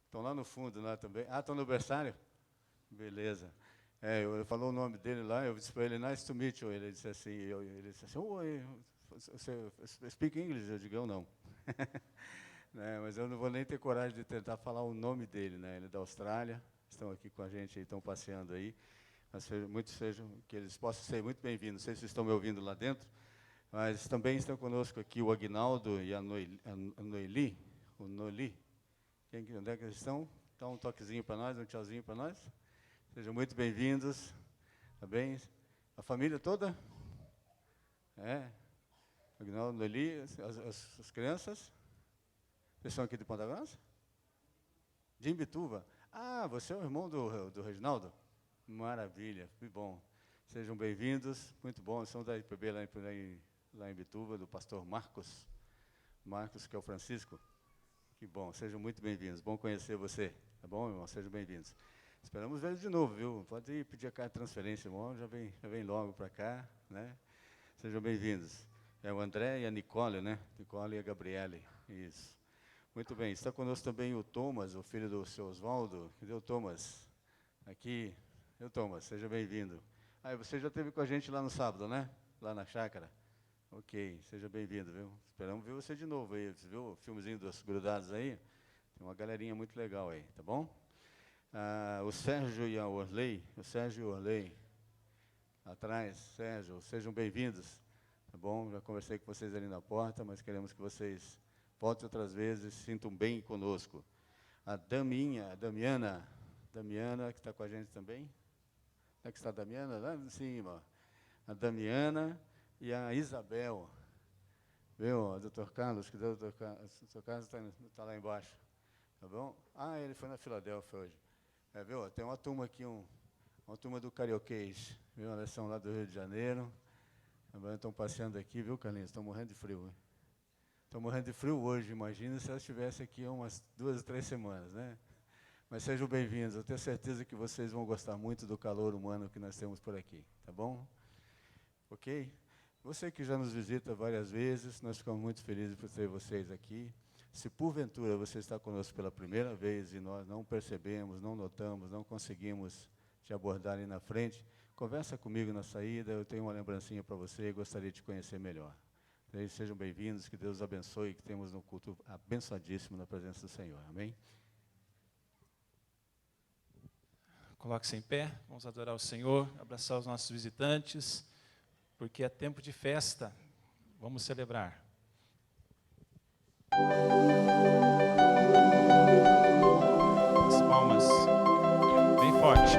Estão lá no fundo, lá também. Ah, estão no berçário? Beleza. Eu falou o nome dele lá, eu disse para ele, nice to meet you. Ele disse assim, ele disse assim, oi, você speak English? Eu digo, eu não. Né, mas eu não vou nem ter coragem de tentar falar o nome dele, né? Ele é da Austrália, estão aqui com a gente, estão passeando aí. Mas que eles possam ser muito bem-vindos. Não sei se estão me ouvindo lá dentro, mas também estão conosco aqui o Aguinaldo e a Noeli. Onde é que eles estão? Dá um toquezinho para nós, um tchauzinho para nós. Sejam muito bem-vindos. Tá bem? A família toda? Aguinaldo, Noeli, as crianças? Vocês são aqui de Ponta Grossa? De Imbituva. Ah, você é o irmão do Reginaldo? Maravilha, que bom. Sejam bem-vindos, muito bom. São da IPB lá em Imbituva, do pastor Marcos. Marcos, que é o Francisco. Que bom, sejam muito bem-vindos. Bom conhecer você, tá bom, irmão? Sejam bem-vindos. Esperamos ver de novo, viu? Pode ir pedir a carta de transferência, irmão, já vem logo para cá, né? Sejam bem-vindos. É o André e a Nicole, né? Nicole e a Gabriele, isso. Muito bem, está conosco também o Thomas, o filho do seu Oswaldo. Cadê o Thomas? Aqui. Eu, Thomas, seja bem-vindo. Você já esteve com a gente lá no sábado, né? Lá na chácara. Ok, seja bem-vindo, viu? Esperamos ver você de novo aí. Você viu o filmezinho dos grudados aí? Tem uma galerinha muito legal aí, tá bom? O Sérgio e a Orley, atrás, Sérgio, sejam bem-vindos, tá bom? Já conversei com vocês ali na porta, mas queremos que vocês voltem outras vezes, se sintam bem conosco. A Damiana, que está com a gente também. Onde é que está a Damiana? Lá em cima. A Damiana e a Isabel. Viu, o doutor Carlos, o doutor Carlos está lá embaixo. Tá bom? Ele foi na Filadélfia hoje. Viu, tem uma turma aqui, uma turma do Carioquês. Viu, elas são lá do Rio de Janeiro. Agora estão passeando aqui, viu, Carlinhos? Estão morrendo de frio. Estão morrendo de frio hoje, imagina se elas estivessem aqui umas 2 ou 3 semanas, né? Mas sejam bem-vindos, eu tenho certeza que vocês vão gostar muito do calor humano que nós temos por aqui, tá bom? Ok? Você que já nos visita várias vezes, nós ficamos muito felizes por ter vocês aqui. Se porventura você está conosco pela primeira vez e nós não percebemos, não notamos, não conseguimos te abordar ali na frente, conversa comigo na saída, eu tenho uma lembrancinha para você e gostaria de te conhecer melhor. Sejam bem-vindos, que Deus os abençoe, que temos um culto abençoadíssimo na presença do Senhor. Amém? Coloque-se em pé, vamos adorar o Senhor, abraçar os nossos visitantes, porque é tempo de festa, vamos celebrar. As palmas, bem forte.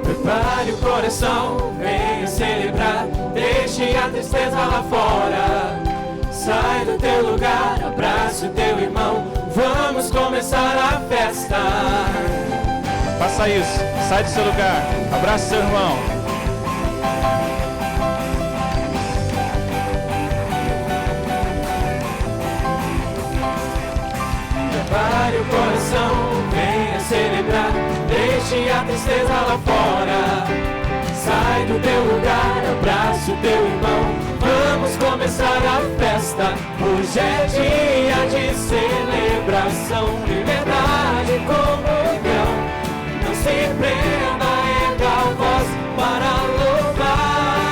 Prepare o coração, venha celebrar, deixe a tristeza lá fora. Sai do teu lugar, abraça o teu irmão, vamos começar a festa. Faça isso, sai do seu lugar, abraça o seu irmão. Prepare o coração, venha celebrar, deixe a tristeza lá fora. Sai do teu lugar, abraça o teu irmão, vamos começar a festa. Hoje é dia de celebração, liberdade e comunhão. Não se prenda, erga a voz para louvar.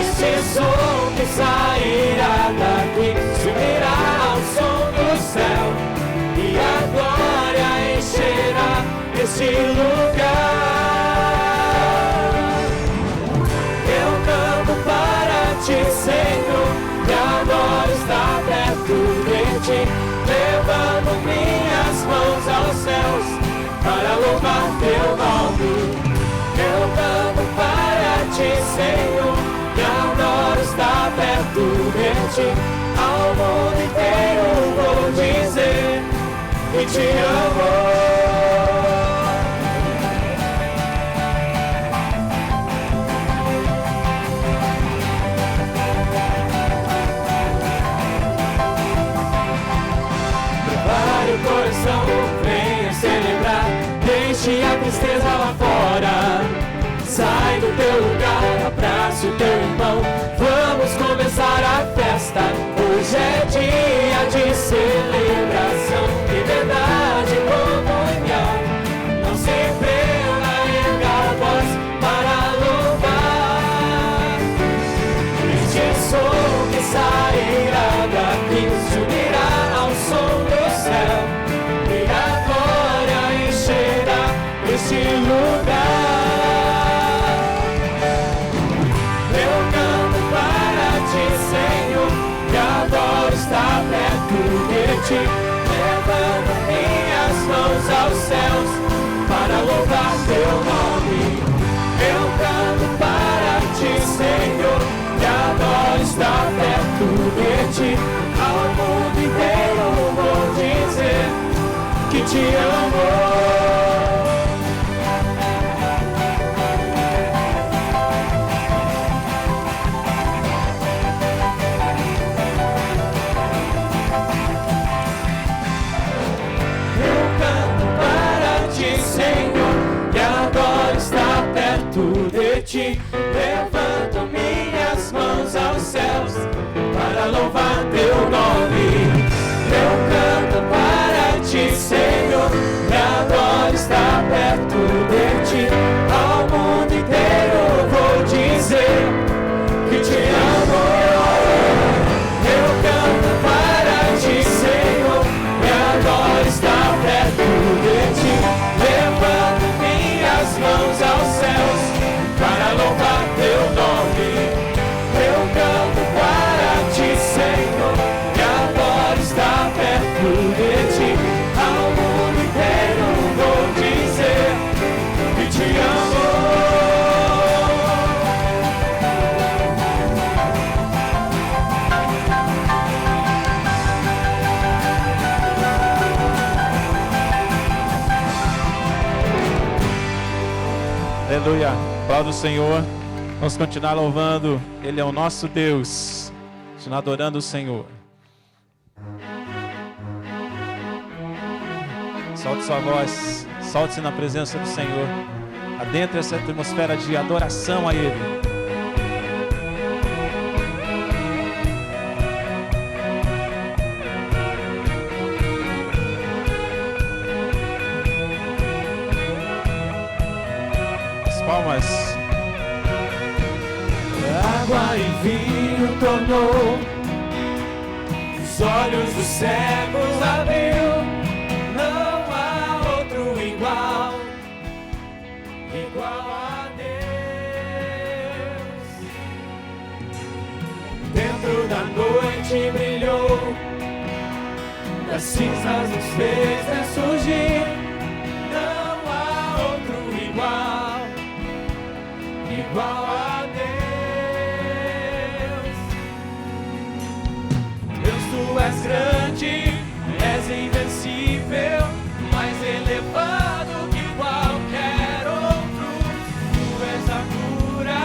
Este som que sairá daqui se unirá ao som do céu, e a glória encherá este lugar. Eu canto para ti, Senhor, e adoro estar perto de ti, levando minhas mãos aos céus para louvar teu nome. Eu canto para ti, Senhor, e adoro estar perto de ti, ao mundo inteiro vou dizer que te amo. coração, venha celebrar. Deixe a tristeza lá fora. Sai do teu lugar, abraça o teu irmão. Vamos começar a festa. Hoje é dia de celebração, liberdade e comunhão. Não se prenda, erga a voz para louvar. Este som que sairá daqui se unirá ao som do céu, e a glória encherá este lugar. Senhor, que agora está perto de ti. Levanto minhas mãos aos céus para louvar teu nome. Eu canto para ti, Senhor, que agora está perto de ti. Ao mundo inteiro vou dizer que te amo. De ti, levanto minhas mãos aos céus para louvar teu nome. Eu canto para ti, Senhor, que agora está perto de ti. Ao mundo inteiro vou dizer que te amo. Eu canto para ti, Senhor, que agora está perto de ti. Levanto minhas mãos aos céus para louvar teu nome. Eu canto para ti, Senhor, que agora está perto de ti. Ao mundo inteiro vou dizer que te amo. Aleluia. Aplauda o Senhor. Vamos continuar louvando. Ele é o nosso Deus. Continuar adorando o Senhor. Solte sua voz. Solte-se na presença do Senhor. Adentre essa atmosfera de adoração a Ele. Palmas. Água e vinho tornou, os olhos dos cegos abriu. Não há outro igual, igual a Deus. Dentro da noite brilhou, das cinzas nos fez ressurgir. Não há outro igual, igual a Deus. Deus, tu és grande, és invencível, mais elevado que qualquer outro. Tu és a cura,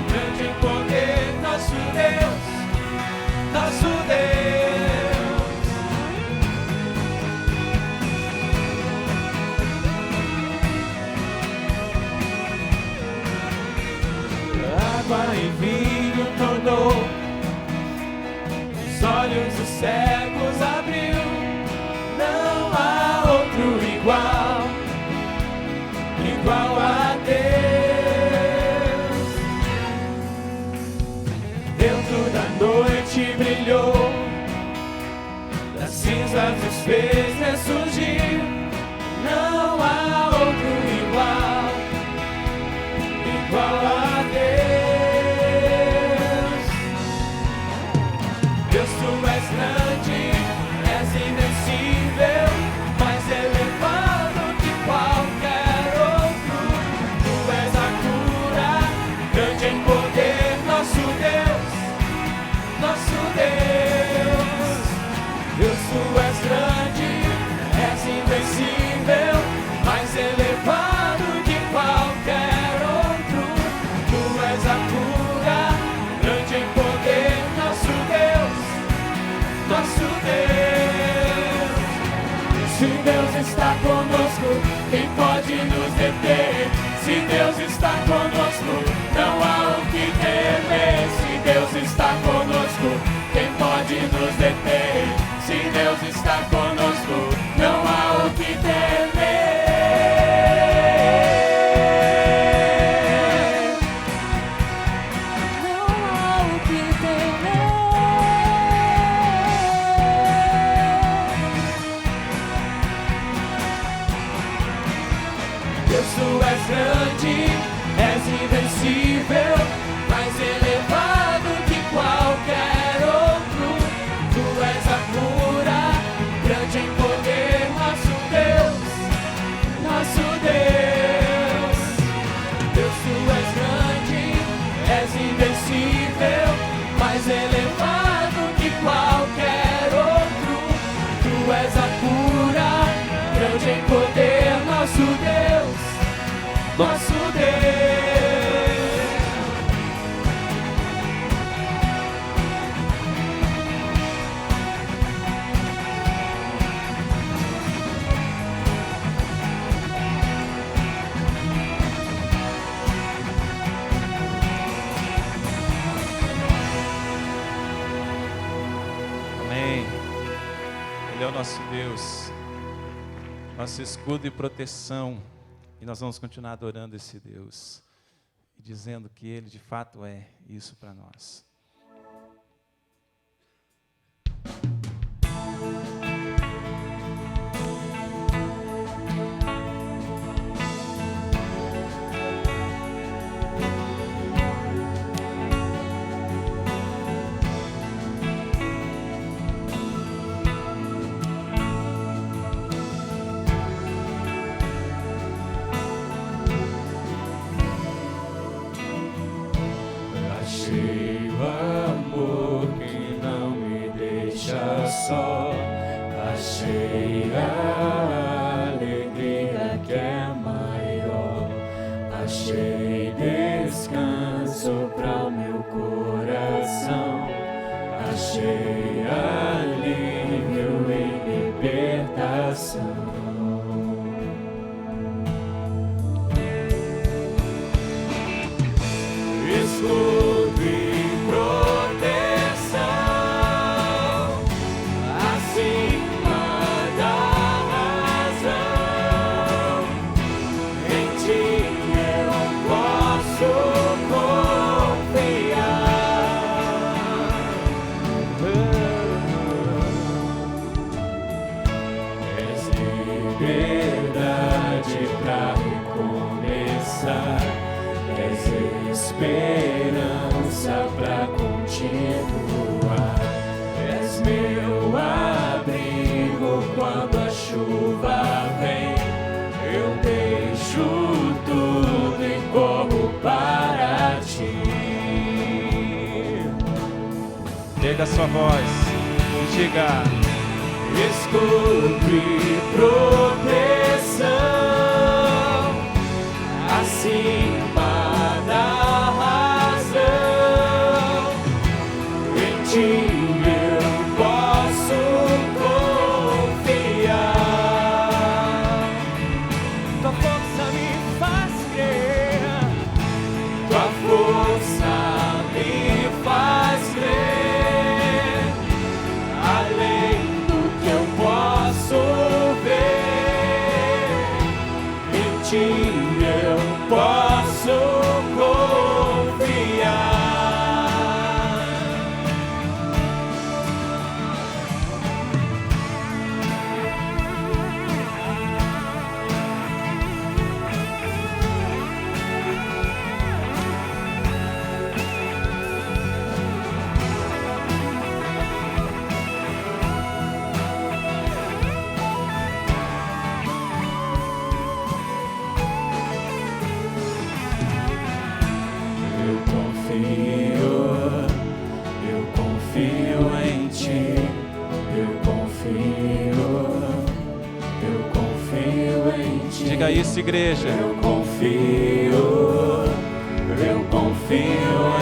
grande em poder, nosso Deus, nosso Deus. Água e vinho tornou, os olhos dos cegos abriu. Não há outro igual, igual a Deus. Dentro da noite brilhou, das cinzas nos fez ressurgir. Não há outro igual, igual a Deus. Deus, tu és grande, és invencível, mais elevado que qualquer outro. Tu és a cura, grande em poder, nosso Deus, nosso Deus. Deus, tu és grande, és invencível, mais elevado que qualquer outro. Tu és a cura, grande em poder, nosso Deus, nosso Deus. Deus está conosco, quem pode nos deter? Se Deus está conosco, não há o que temer. Se Deus está conosco, quem pode nos deter? Se Deus está conosco, não há o que temer. Grande, és invencível, mais elevado que qualquer outro. Tu és a cura, grande em poder, nosso Deus, nosso Deus. Deus, tu és grande, és invencível, mais elevado que qualquer outro. Tu és a cura, grande em poder, nosso Deus, nosso Deus. Amém. Ele é o nosso Deus, nosso escudo e proteção. E nós vamos continuar adorando esse Deus e dizendo que Ele de fato é isso para nós. Achei o amor que não me deixa só. Achei a alegria que é maior. Achei descanso para o meu coração. Achei alívio e libertação. Escudo e proteção, acima da razão. Em ti eu posso confiar. És liberdade pra recomeçar. És esperança pra continuar. És meu abrigo quando a chuva vem. Eu deixo tudo e corro para ti. Pega a sua voz e diga: escudo e proteção, acima da razão. Em ti eu posso confiar. Tua força me faz crer. Tua força me faz crer. Além do que eu posso ver. Em ti eu posso confiar. Eu confio em ti, eu confio em ti. diga isso, igreja. Eu confio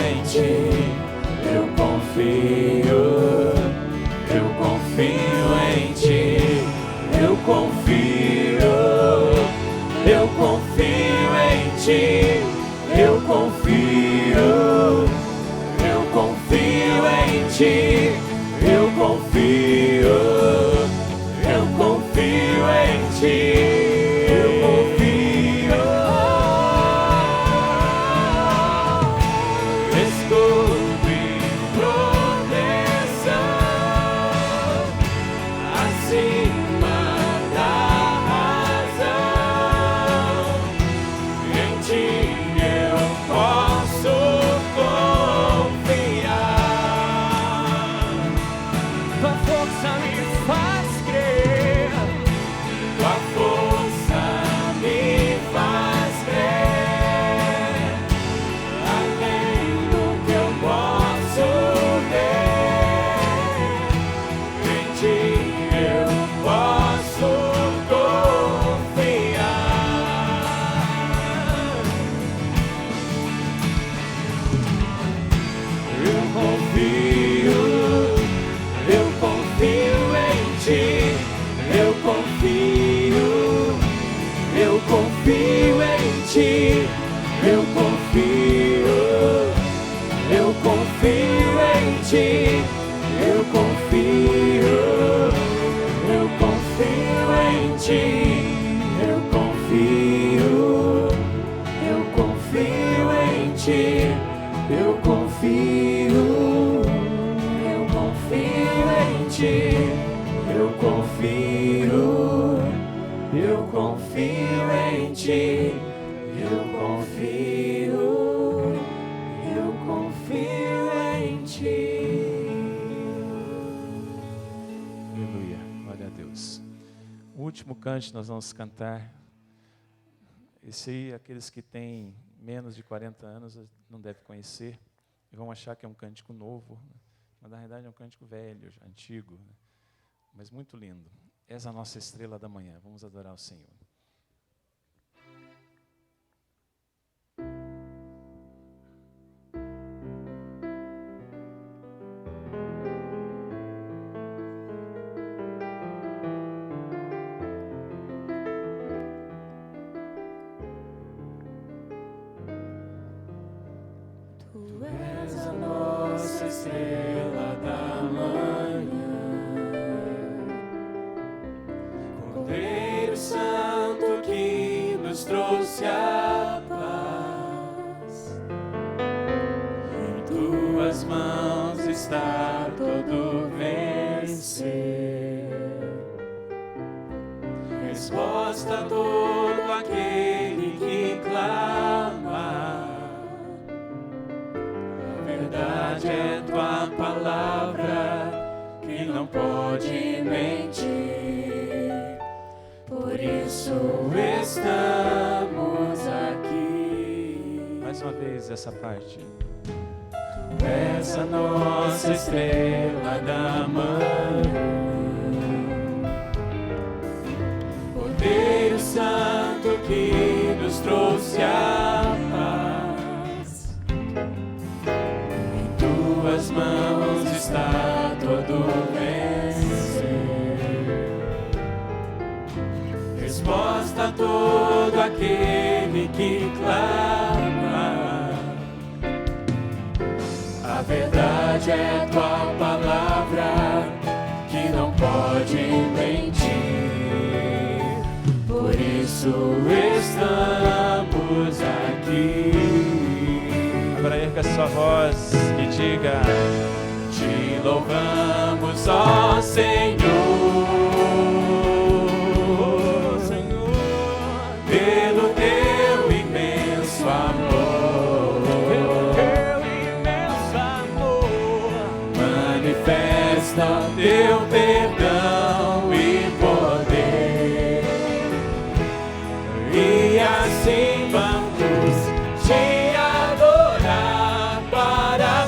em ti, eu confio em ti, eu confio. ti, eu confio em ti, eu confio em ti, eu confio. Escudo e proteção acima da razão, em ti eu posso confiar. Tua força me faz crer, tua força me faz crer, além do que eu posso ver, em ti eu posso confiar. Eu confio em ti, eu confio em ti, eu confio em ti, eu confio em ti, eu confio em ti, eu confio em ti, eu confio em ti, eu confio em ti. Aleluia, glória a Deus. O último cântico nós vamos cantar. Esse aí, aqueles que têm menos de 40 anos não devem conhecer e vão achar que é um cântico novo, né? Mas na realidade é um cântico velho, já antigo, né? Mas muito lindo. Essa é a nossa estrela da manhã. Vamos adorar o Senhor. Tu és a nossa estrela da manhã, Cordeiro Santo que nos trouxe a paz. Em tuas mãos está todo vencer, resposta a todo aquele que clama. A verdade é tua palavra que não pode mentir, por isso estamos aqui. Mais uma vez essa parte. Tu és a nossa estrela da manhã, Cordeiro Santo que nos trouxe a paz. Em tuas mãos está todo vencer, resposta a todo aquele que clama. A verdade é tua palavra que não pode mentir, por isso estamos aqui. Agora erga sua voz e diga: Te louvamos, ó Senhor, pelo teu imenso amor, manifesta teu perdão e poder, e assim vamos te adorar para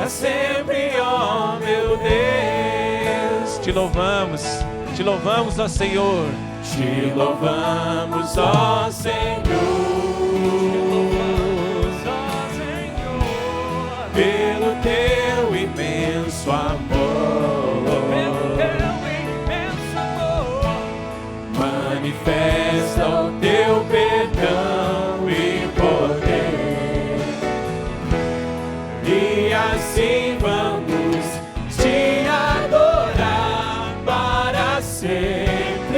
sempre, ó meu Deus. Te louvamos, ó Senhor. Te louvamos, ó Senhor, pelo teu imenso amor, e assim vamos te adorar para sempre,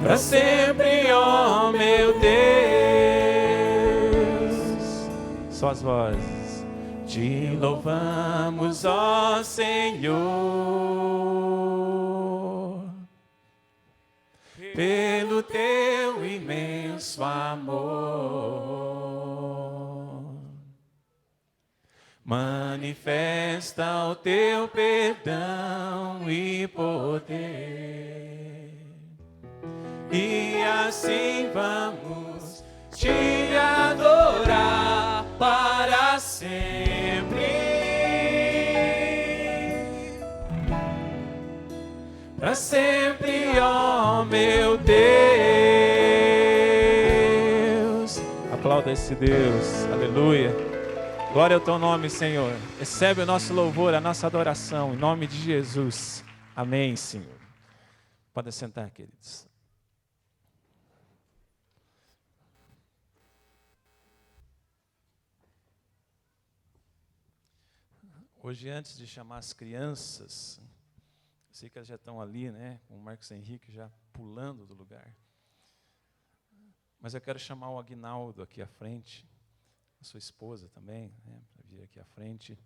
para sempre, ó meu Deus. Só as vozes. Te louvamos, ó Senhor, pelo teu imenso amor. Manifesta o teu perdão e poder, e assim vamos te adorar para sempre, para sempre, ó meu Deus. Aplauda esse Deus, aleluia. Glória ao teu nome, Senhor. Recebe o nosso louvor, a nossa adoração, em nome de Jesus. Amém, Senhor. Podem sentar, queridos. Hoje, antes de chamar as crianças, eu sei que elas já estão ali, né, com o Marcos Henrique já pulando do lugar. Mas eu quero chamar o Aguinaldo aqui à frente, a sua esposa também, né, para vir aqui à frente.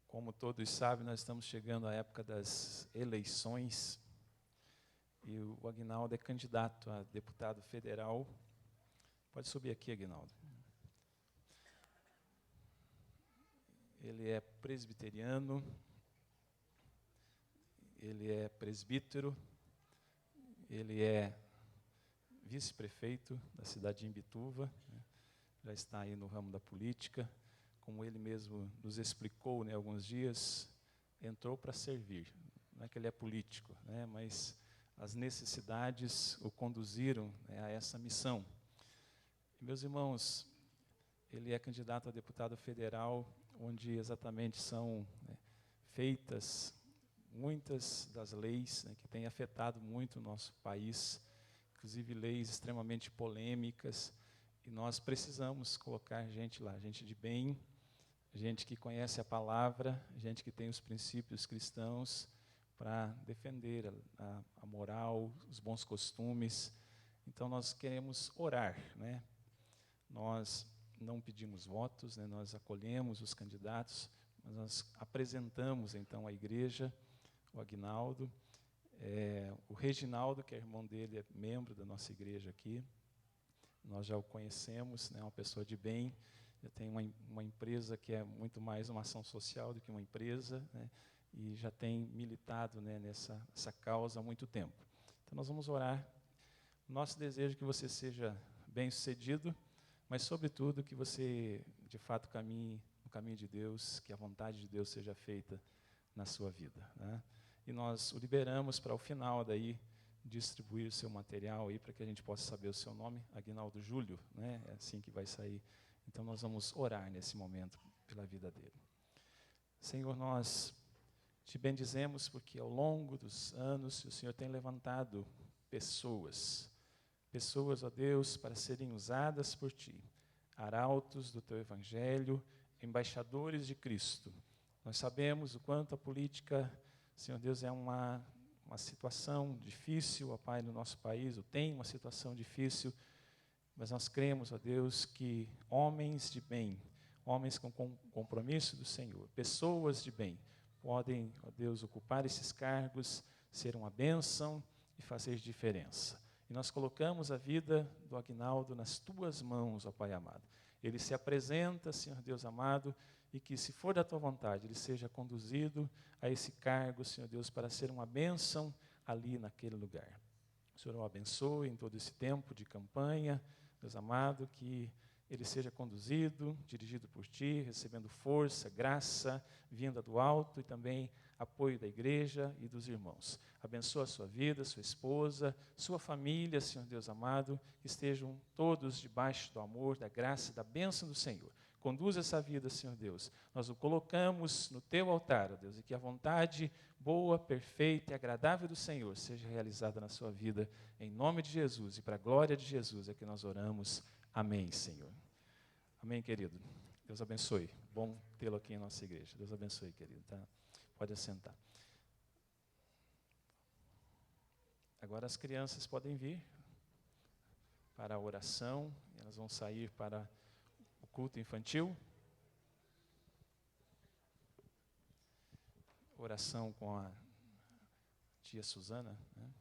Como todos sabem, nós estamos chegando à época das eleições, e o Aguinaldo é candidato a deputado federal. Pode subir aqui, Aguinaldo. Ele é presbiteriano, ele é presbítero, ele é vice-prefeito da cidade de Imbituva, né? Já está aí no ramo da política, como ele mesmo nos explicou, né, alguns dias, entrou para servir. Não é que ele é político, né, mas as necessidades o conduziram, né, a essa missão. E, meus irmãos, ele é candidato a deputado federal, onde exatamente são, né, feitas muitas das leis, né, que têm afetado muito o nosso país, inclusive leis extremamente polêmicas, e nós precisamos colocar gente lá, gente de bem, gente que conhece a palavra, gente que tem os princípios cristãos para defender a moral, os bons costumes. Então nós queremos orar, né? Nós não pedimos votos, né? Nós acolhemos os candidatos, mas nós apresentamos então à igreja o Aguinaldo, o Reginaldo, que é irmão dele, é membro da nossa igreja aqui. Nós já o conhecemos, né? Uma pessoa de bem, já tem uma empresa que é muito mais uma ação social do que uma empresa, né? E já tem militado, né, nessa causa há muito tempo. Então nós vamos orar. Nosso desejo é que você seja bem-sucedido, mas, sobretudo, que você, de fato, caminhe no caminho de Deus, que a vontade de Deus seja feita na sua vida, né? E nós o liberamos para, ao final, daí, distribuir o seu material aí, para que a gente possa saber o seu nome, Aguinaldo Júlio, né? É assim que vai sair. Então, nós vamos orar nesse momento pela vida dele. Senhor, nós te bendizemos porque, ao longo dos anos, o Senhor tem levantado pessoas, ó Deus, para serem usadas por Ti, arautos do Teu Evangelho, embaixadores de Cristo. Nós sabemos o quanto a política, Senhor Deus, é uma situação difícil, ó Pai, no nosso país, ou tem uma situação difícil, mas nós cremos, ó Deus, que homens de bem, homens com compromisso do Senhor, pessoas de bem, podem, ó Deus, ocupar esses cargos, ser uma bênção e fazer diferença. E nós colocamos a vida do Aguinaldo nas Tuas mãos, ó Pai amado. Ele se apresenta, Senhor Deus amado, e que, se for da Tua vontade, ele seja conduzido a esse cargo, Senhor Deus, para ser uma bênção ali naquele lugar. O Senhor o abençoe em todo esse tempo de campanha, Deus amado, que ele seja conduzido, dirigido por Ti, recebendo força, graça, vinda do alto e também apoio da igreja e dos irmãos. Abençoa a sua vida, sua esposa, sua família, Senhor Deus amado, que estejam todos debaixo do amor, da graça e da bênção do Senhor. conduz essa vida, Senhor Deus. Nós o colocamos no teu altar, ó Deus, e que a vontade boa, perfeita e agradável do Senhor seja realizada na sua vida, em nome de Jesus e para a glória de Jesus é que nós oramos. Amém, Senhor. Amém, querido. Deus abençoe. Bom tê-lo aqui em nossa igreja. Deus abençoe, querido. Tá? Pode assentar. Agora as crianças podem vir para a oração. Elas vão sair para o culto infantil. Oração com a tia Suzana, né?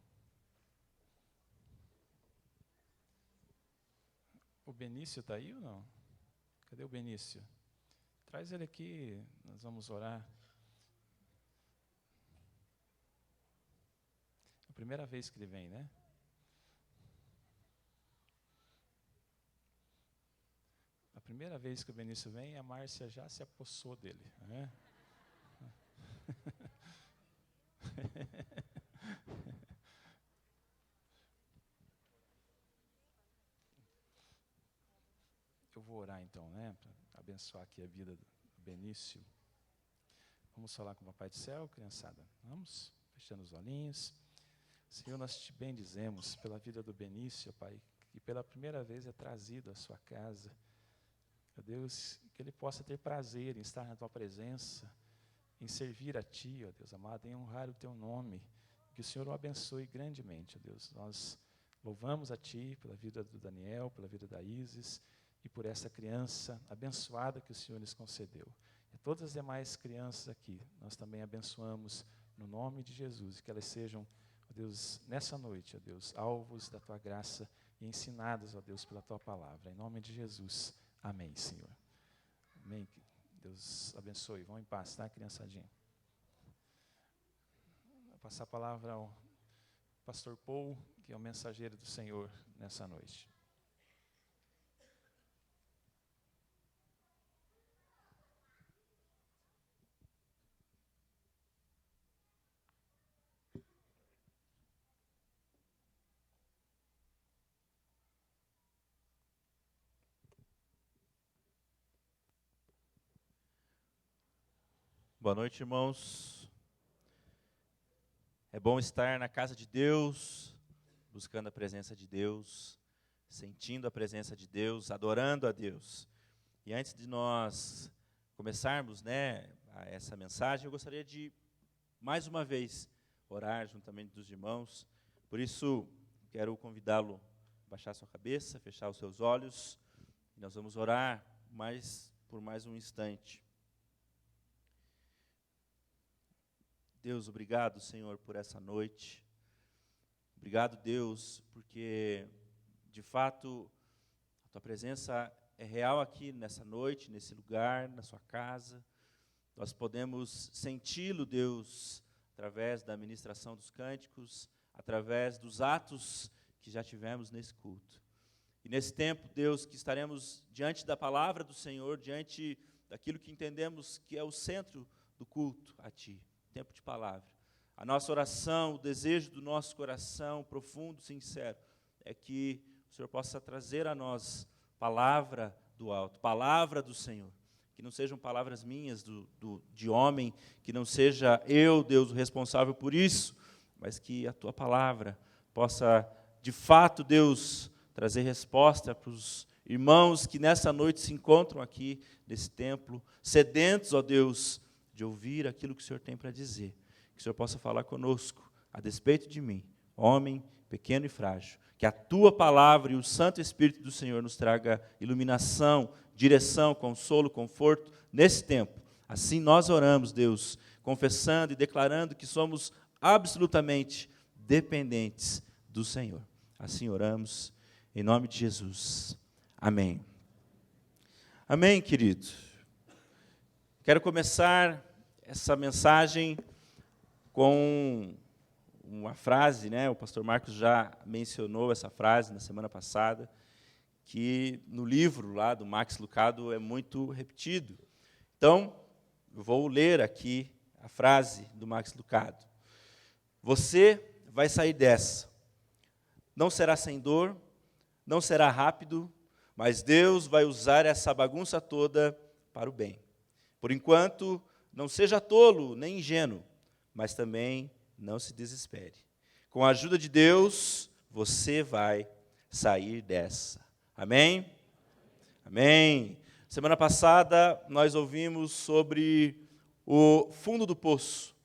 O Benício está aí ou não? Cadê o Benício? Traz ele aqui, nós vamos orar. É a primeira vez que ele vem, né? A primeira vez que o Benício vem, a Márcia já se apossou dele, né? Eu vou orar então, né, para abençoar aqui a vida do Benício. Vamos falar com o Papai do Céu, criançada. Vamos, fechando os olhinhos. Senhor, nós te bendizemos pela vida do Benício, Pai, que pela primeira vez é trazido à sua casa. Meu Deus, que ele possa ter prazer em estar na tua presença, em servir a Ti, ó Deus amado, em honrar o Teu nome. Que o Senhor o abençoe grandemente, ó Deus. Nós louvamos a Ti pela vida do Daniel, pela vida da Isis e por essa criança abençoada que o Senhor lhes concedeu. E todas as demais crianças aqui, nós também abençoamos no nome de Jesus, e que elas sejam, ó Deus, nessa noite, ó Deus, alvos da Tua graça e ensinadas, ó Deus, pela Tua palavra. Em nome de Jesus, amém, Senhor. Amém. Deus abençoe. Vão em paz, tá, criançadinha? Vou passar a palavra ao pastor Paul, que é o mensageiro do Senhor nessa noite. Boa noite, irmãos. É bom estar na casa de Deus, buscando a presença de Deus, sentindo a presença de Deus, adorando a Deus. E antes de nós começarmos, né, essa mensagem, eu gostaria de, mais uma vez, orar juntamente dos irmãos. Por isso, quero convidá-lo a baixar sua cabeça, fechar os seus olhos, e nós vamos orar por mais um instante. Deus, obrigado, Senhor, por essa noite. Obrigado, Deus, porque, de fato, a Tua presença é real aqui nessa noite, nesse lugar, na sua casa. Nós podemos senti-lo, Deus, através da ministração dos cânticos, através dos atos que já tivemos nesse culto. E nesse tempo, Deus, que estaremos diante da palavra do Senhor, diante daquilo que entendemos que é o centro do culto a Ti. Tempo de palavra. A nossa oração, o desejo do nosso coração profundo, sincero, é que o Senhor possa trazer a nós palavra do alto, palavra do Senhor. Que não sejam palavras minhas, de homem, que não seja eu, Deus, o responsável por isso, mas que a Tua palavra possa, de fato, Deus, trazer resposta para os irmãos que nessa noite se encontram aqui, nesse templo, sedentos, ó Deus, de ouvir aquilo que o Senhor tem para dizer. Que o Senhor possa falar conosco, a despeito de mim, homem pequeno e frágil. Que a Tua palavra e o Santo Espírito do Senhor nos traga iluminação, direção, consolo, conforto nesse tempo. Assim nós oramos, Deus, confessando e declarando que somos absolutamente dependentes do Senhor. Assim oramos, em nome de Jesus. Amém. Amém, querido. Quero começar essa mensagem com uma frase, né? O pastor Marcos já mencionou essa frase na semana passada, que no livro lá do Max Lucado é muito repetido. Então, eu vou ler aqui a frase do Max Lucado. Você vai sair dessa. Não será sem dor, não será rápido, mas Deus vai usar essa bagunça toda para o bem. Por enquanto, não seja tolo nem ingênuo, mas também não se desespere. Com a ajuda de Deus, você vai sair dessa. Amém? Amém. Semana passada, nós ouvimos sobre o fundo do poço.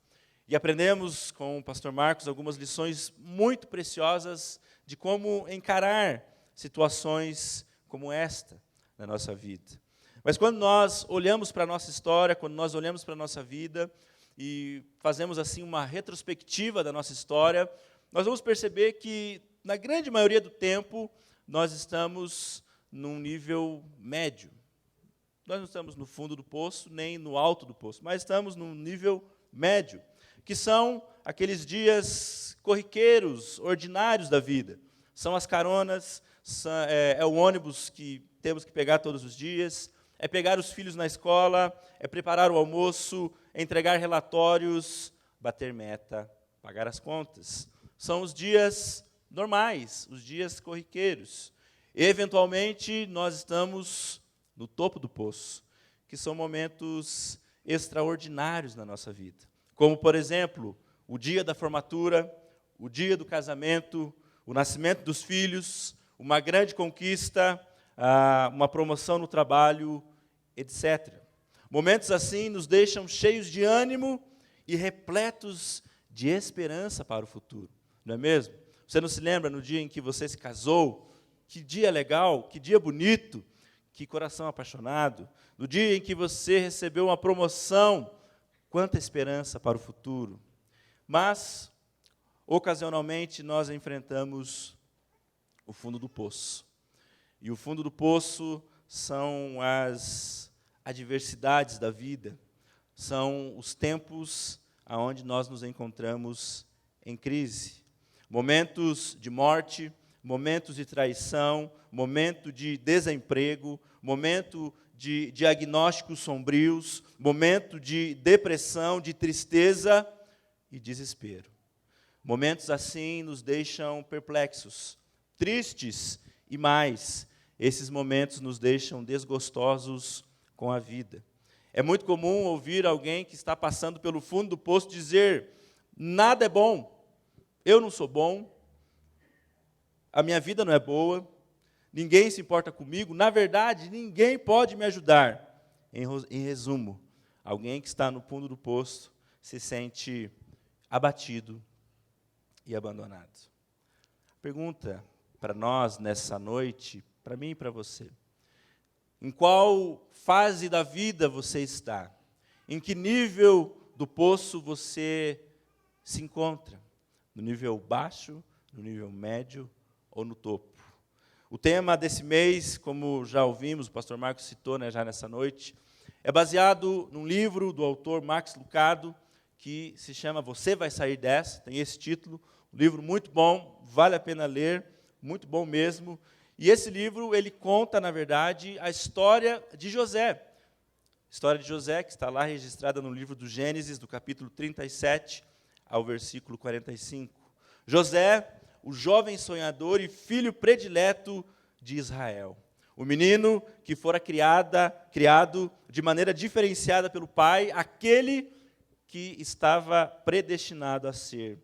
E aprendemos com o pastor Marcos algumas lições muito preciosas de como encarar situações como esta na nossa vida. Mas quando nós olhamos para a nossa história, quando nós olhamos para a nossa vida e fazemos assim uma retrospectiva da nossa história, nós vamos perceber que, na grande maioria do tempo, nós estamos num nível médio. Nós não estamos no fundo do poço, nem no alto do poço, mas estamos num nível médio, que são aqueles dias corriqueiros, ordinários da vida. São as caronas, é o ônibus que temos que pegar todos os dias, é pegar os filhos na escola, é preparar o almoço, é entregar relatórios, bater meta, pagar as contas. São os dias normais, os dias corriqueiros. Eventualmente, nós estamos no topo do poço, que são momentos extraordinários na nossa vida. Como, por exemplo, o dia da formatura, o dia do casamento, o nascimento dos filhos, uma grande conquista, uma promoção no trabalho, etc. Momentos assim nos deixam cheios de ânimo e repletos de esperança para o futuro, não é mesmo? Você não se lembra no dia em que você se casou? Que dia legal, que dia bonito, que coração apaixonado. No dia em que você recebeu uma promoção, quanta esperança para o futuro. Mas, ocasionalmente, nós enfrentamos o fundo do poço. E o fundo do poço são as adversidades da vida, são os tempos onde nós nos encontramos em crise. Momentos de morte, momentos de traição, momento de desemprego, momento de diagnósticos sombrios, momento de depressão, de tristeza e desespero. Momentos assim nos deixam perplexos, tristes e mais, esses momentos nos deixam desgostosos com a vida. É muito comum ouvir alguém que está passando pelo fundo do poço dizer: nada é bom, eu não sou bom, a minha vida não é boa, ninguém se importa comigo, na verdade, ninguém pode me ajudar. Em resumo, alguém que está no fundo do poço se sente abatido e abandonado. Pergunta para nós nessa noite, para mim e para você: em qual fase da vida você está? Em que nível do poço você se encontra? No nível baixo, no nível médio ou no topo? O tema desse mês, como já ouvimos, o pastor Marcos citou, já nessa noite, é baseado num livro do autor Max Lucado, que se chama Você Vai Sair Dessa, tem esse título, um livro muito bom, vale a pena ler, muito bom mesmo. E esse livro, ele conta, na verdade, a história de José. A história de José, que está lá registrada no livro do Gênesis, do capítulo 37 ao versículo 45. José, o jovem sonhador e filho predileto de Israel. O menino que fora criado de maneira diferenciada pelo pai, aquele que estava predestinado a ser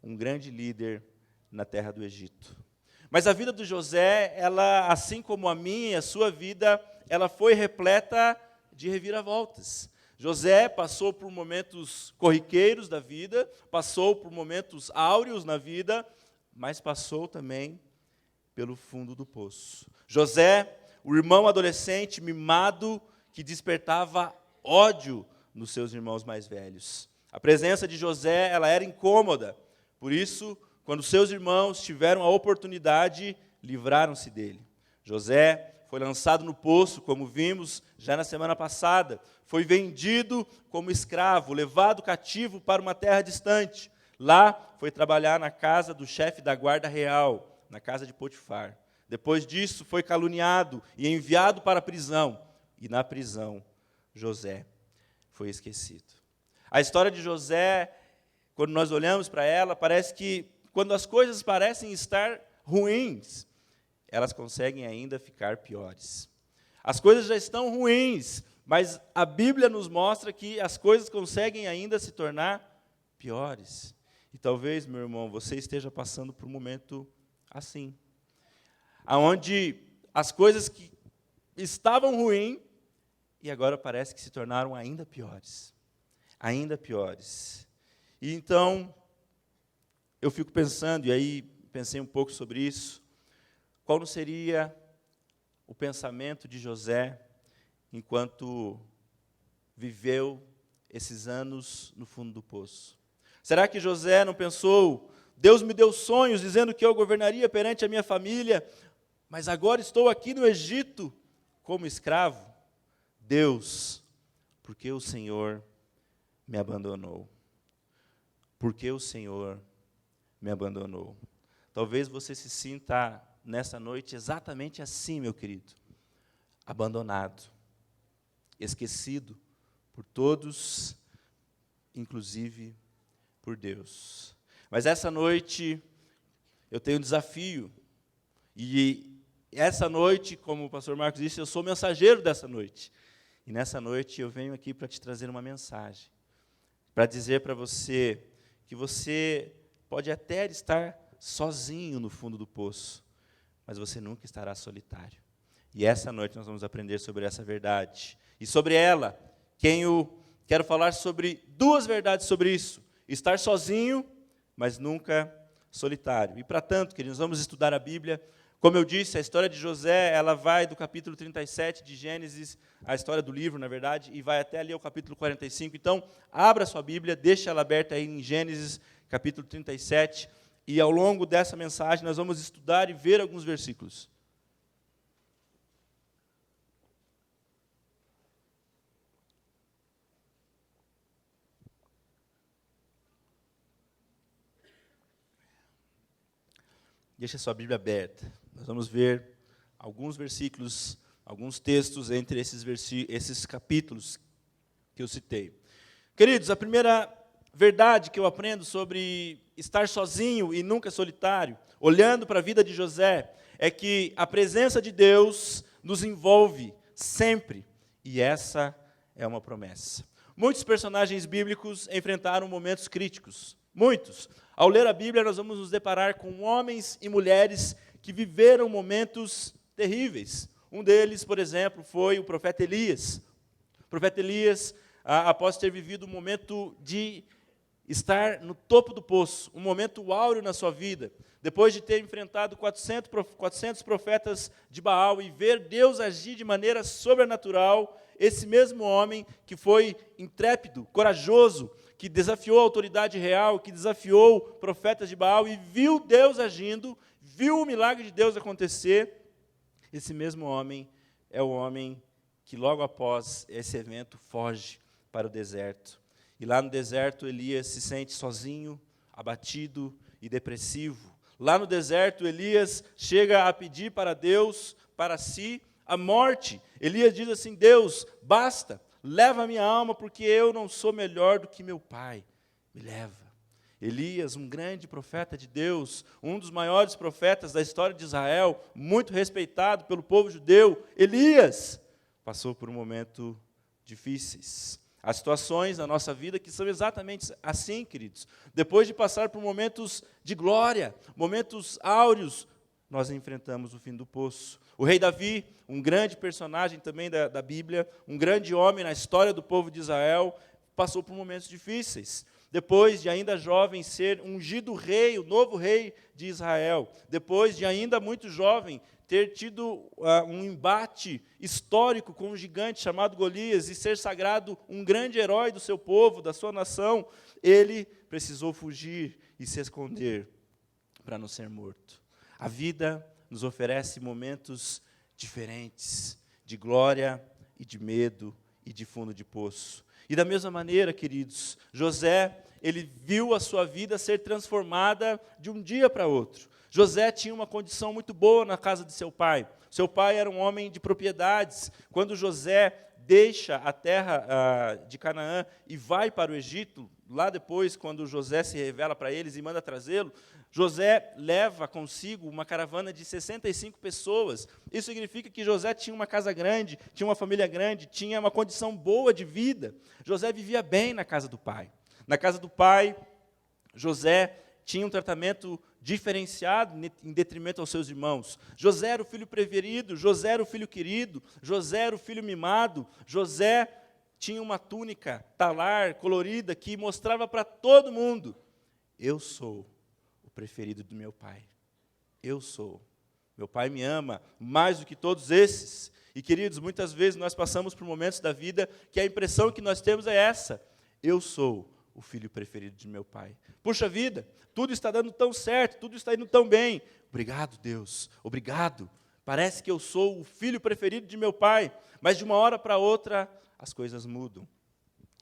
um grande líder na terra do Egito. Mas a vida de José, ela, assim como a minha e a sua vida, ela foi repleta de reviravoltas. José passou por momentos corriqueiros da vida, passou por momentos áureos na vida, mas passou também pelo fundo do poço. José, o irmão adolescente mimado que despertava ódio nos seus irmãos mais velhos. A presença de José, ela era incômoda, por isso, quando seus irmãos tiveram a oportunidade, livraram-se dele. José foi lançado no poço, como vimos já na semana passada, foi vendido como escravo, levado cativo para uma terra distante. Lá foi trabalhar na casa do chefe da guarda real, na casa de Potifar. Depois disso foi caluniado e enviado para a prisão. E na prisão, José foi esquecido. A história de José, quando nós olhamos para ela, parece que quando as coisas parecem estar ruins, elas conseguem ainda ficar piores. As coisas já estão ruins, mas a Bíblia nos mostra que as coisas conseguem ainda se tornar piores. E talvez, meu irmão, você esteja passando por um momento assim, aonde as coisas que estavam ruins e agora parece que se tornaram ainda piores. Ainda piores. E então, eu fico pensando, e aí pensei um pouco sobre isso, qual não seria o pensamento de José enquanto viveu esses anos no fundo do poço? Será que José não pensou, Deus me deu sonhos dizendo que eu governaria perante a minha família, mas agora estou aqui no Egito como escravo? Deus, porque o Senhor me abandonou? Porque o Senhor me abandonou? Talvez você se sinta nessa noite exatamente assim, meu querido. Abandonado, esquecido por todos, inclusive por Deus. Mas essa noite eu tenho um desafio. E essa noite, como o pastor Marcos disse, eu sou mensageiro dessa noite. E nessa noite eu venho aqui para te trazer uma mensagem. Para dizer para você que você pode até estar sozinho no fundo do poço, mas você nunca estará solitário. E essa noite nós vamos aprender sobre essa verdade. E sobre ela, quero falar sobre duas verdades sobre isso. Estar sozinho, mas nunca solitário. E para tanto, queridos, vamos estudar a Bíblia. Como eu disse, a história de José, ela vai do capítulo 37 de Gênesis, a história do livro, na verdade, e vai até ali ao capítulo 45. Então, abra sua Bíblia, deixa ela aberta aí em Gênesis, capítulo 37, e ao longo dessa mensagem nós vamos estudar e ver alguns versículos. Deixa a sua Bíblia aberta. Nós vamos ver alguns versículos, alguns textos entre esses capítulos que eu citei. Queridos, a primeira verdade que eu aprendo sobre estar sozinho e nunca solitário, olhando para a vida de José, é que a presença de Deus nos envolve sempre. E essa é uma promessa. Muitos personagens bíblicos enfrentaram momentos críticos. Muitos. Ao ler a Bíblia, nós vamos nos deparar com homens e mulheres que viveram momentos terríveis. Um deles, por exemplo, foi o profeta Elias. O profeta Elias, após ter vivido um momento de estar no topo do poço, um momento áureo na sua vida, depois de ter enfrentado 400 profetas de Baal e ver Deus agir de maneira sobrenatural, esse mesmo homem que foi intrépido, corajoso, que desafiou a autoridade real, que desafiou profetas de Baal e viu Deus agindo, viu o milagre de Deus acontecer, esse mesmo homem é o homem que logo após esse evento foge para o deserto. E lá no deserto Elias se sente sozinho, abatido e depressivo. Lá no deserto Elias chega a pedir para Deus, para si, a morte. Elias diz assim: Deus, basta, leva a minha alma, porque eu não sou melhor do que meu pai. Me leva. Elias, um grande profeta de Deus, um dos maiores profetas da história de Israel, muito respeitado pelo povo judeu, Elias, passou por um momento difíceis. Há situações na nossa vida que são exatamente assim, queridos. Depois de passar por momentos de glória, momentos áureos, nós enfrentamos o fim do poço. O rei Davi, um grande personagem também da Bíblia, um grande homem na história do povo de Israel, passou por momentos difíceis. Depois de ainda jovem ser ungido rei, o novo rei de Israel. Depois de ainda muito jovem ter tido um embate histórico com um gigante chamado Golias e ser sagrado um grande herói do seu povo, da sua nação, ele precisou fugir e se esconder para não ser morto. A vida nos oferece momentos diferentes, de glória e de medo e de fundo de poço. E da mesma maneira, queridos, José, ele viu a sua vida ser transformada de um dia para outro. José tinha uma condição muito boa na casa de seu pai. Seu pai era um homem de propriedades. Quando José deixa a terra de Canaã e vai para o Egito, lá depois, quando José se revela para eles e manda trazê-lo, José leva consigo uma caravana de 65 pessoas. Isso significa que José tinha uma casa grande, tinha uma família grande, tinha uma condição boa de vida. José vivia bem na casa do pai. Na casa do pai, José tinha um tratamento diferenciado em detrimento aos seus irmãos. José era o filho preferido, José era o filho querido, José era o filho mimado, José tinha uma túnica talar, colorida, que mostrava para todo mundo: eu sou o preferido do meu pai. Eu sou. Meu pai me ama mais do que todos esses. E, queridos, muitas vezes nós passamos por momentos da vida que a impressão que nós temos é essa: eu sou o filho preferido de meu pai. Puxa vida, tudo está dando tão certo, tudo está indo tão bem. Obrigado, Deus, obrigado. Parece que eu sou o filho preferido de meu pai. Mas de uma hora para outra, as coisas mudam.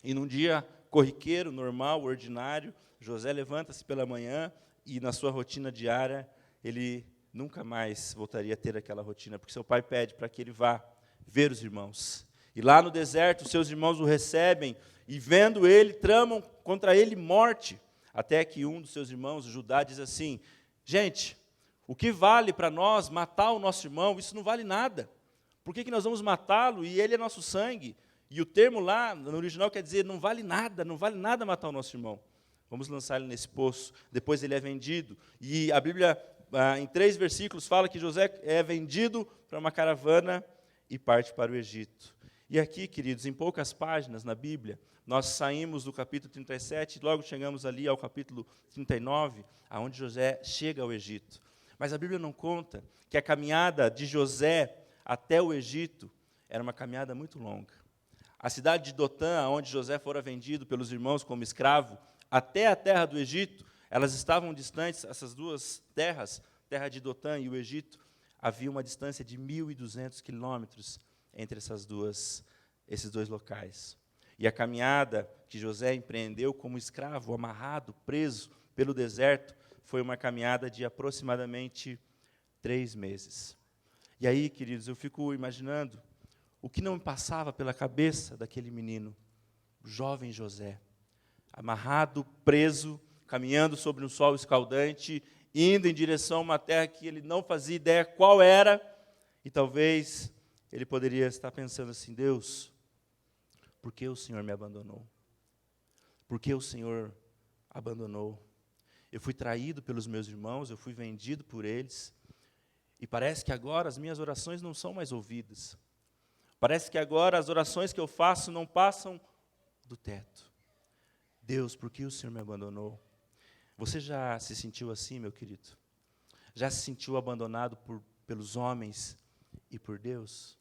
E num dia corriqueiro, normal, ordinário, José levanta-se pela manhã e na sua rotina diária, ele nunca mais voltaria a ter aquela rotina, porque seu pai pede para que ele vá ver os irmãos. E lá no deserto, seus irmãos o recebem e, vendo ele, tramam contra ele morte. Até que um dos seus irmãos, Judá, diz assim: gente, o que vale para nós matar o nosso irmão? Isso não vale nada. Por que nós vamos matá-lo e ele é nosso sangue? E o termo lá, no original, quer dizer: não vale nada matar o nosso irmão. Vamos lançar ele nesse poço. Depois ele é vendido. E a Bíblia, em 3 versículos, fala que José é vendido para uma caravana e parte para o Egito. E aqui, queridos, em poucas páginas na Bíblia, nós saímos do capítulo 37 e logo chegamos ali ao capítulo 39, aonde José chega ao Egito. Mas a Bíblia não conta que a caminhada de José até o Egito era uma caminhada muito longa. A cidade de Dotã, onde José fora vendido pelos irmãos como escravo, até a terra do Egito, elas estavam distantes, essas duas terras, terra de Dotã e o Egito, havia uma distância de 1.200 quilômetros entre esses dois locais. E a caminhada que José empreendeu como escravo, amarrado, preso pelo deserto, foi uma caminhada de aproximadamente 3 meses. E aí, queridos, eu fico imaginando o que não me passava pela cabeça daquele menino, o jovem José, amarrado, preso, caminhando sobre um sol escaldante, indo em direção a uma terra que ele não fazia ideia qual era, e talvez ele poderia estar pensando assim: Deus, por que o Senhor me abandonou? Por que o Senhor abandonou? Eu fui traído pelos meus irmãos, eu fui vendido por eles, e parece que agora as minhas orações não são mais ouvidas. Parece que agora as orações que eu faço não passam do teto. Deus, por que o Senhor me abandonou? Você já se sentiu assim, meu querido? Já se sentiu abandonado pelos homens e por Deus?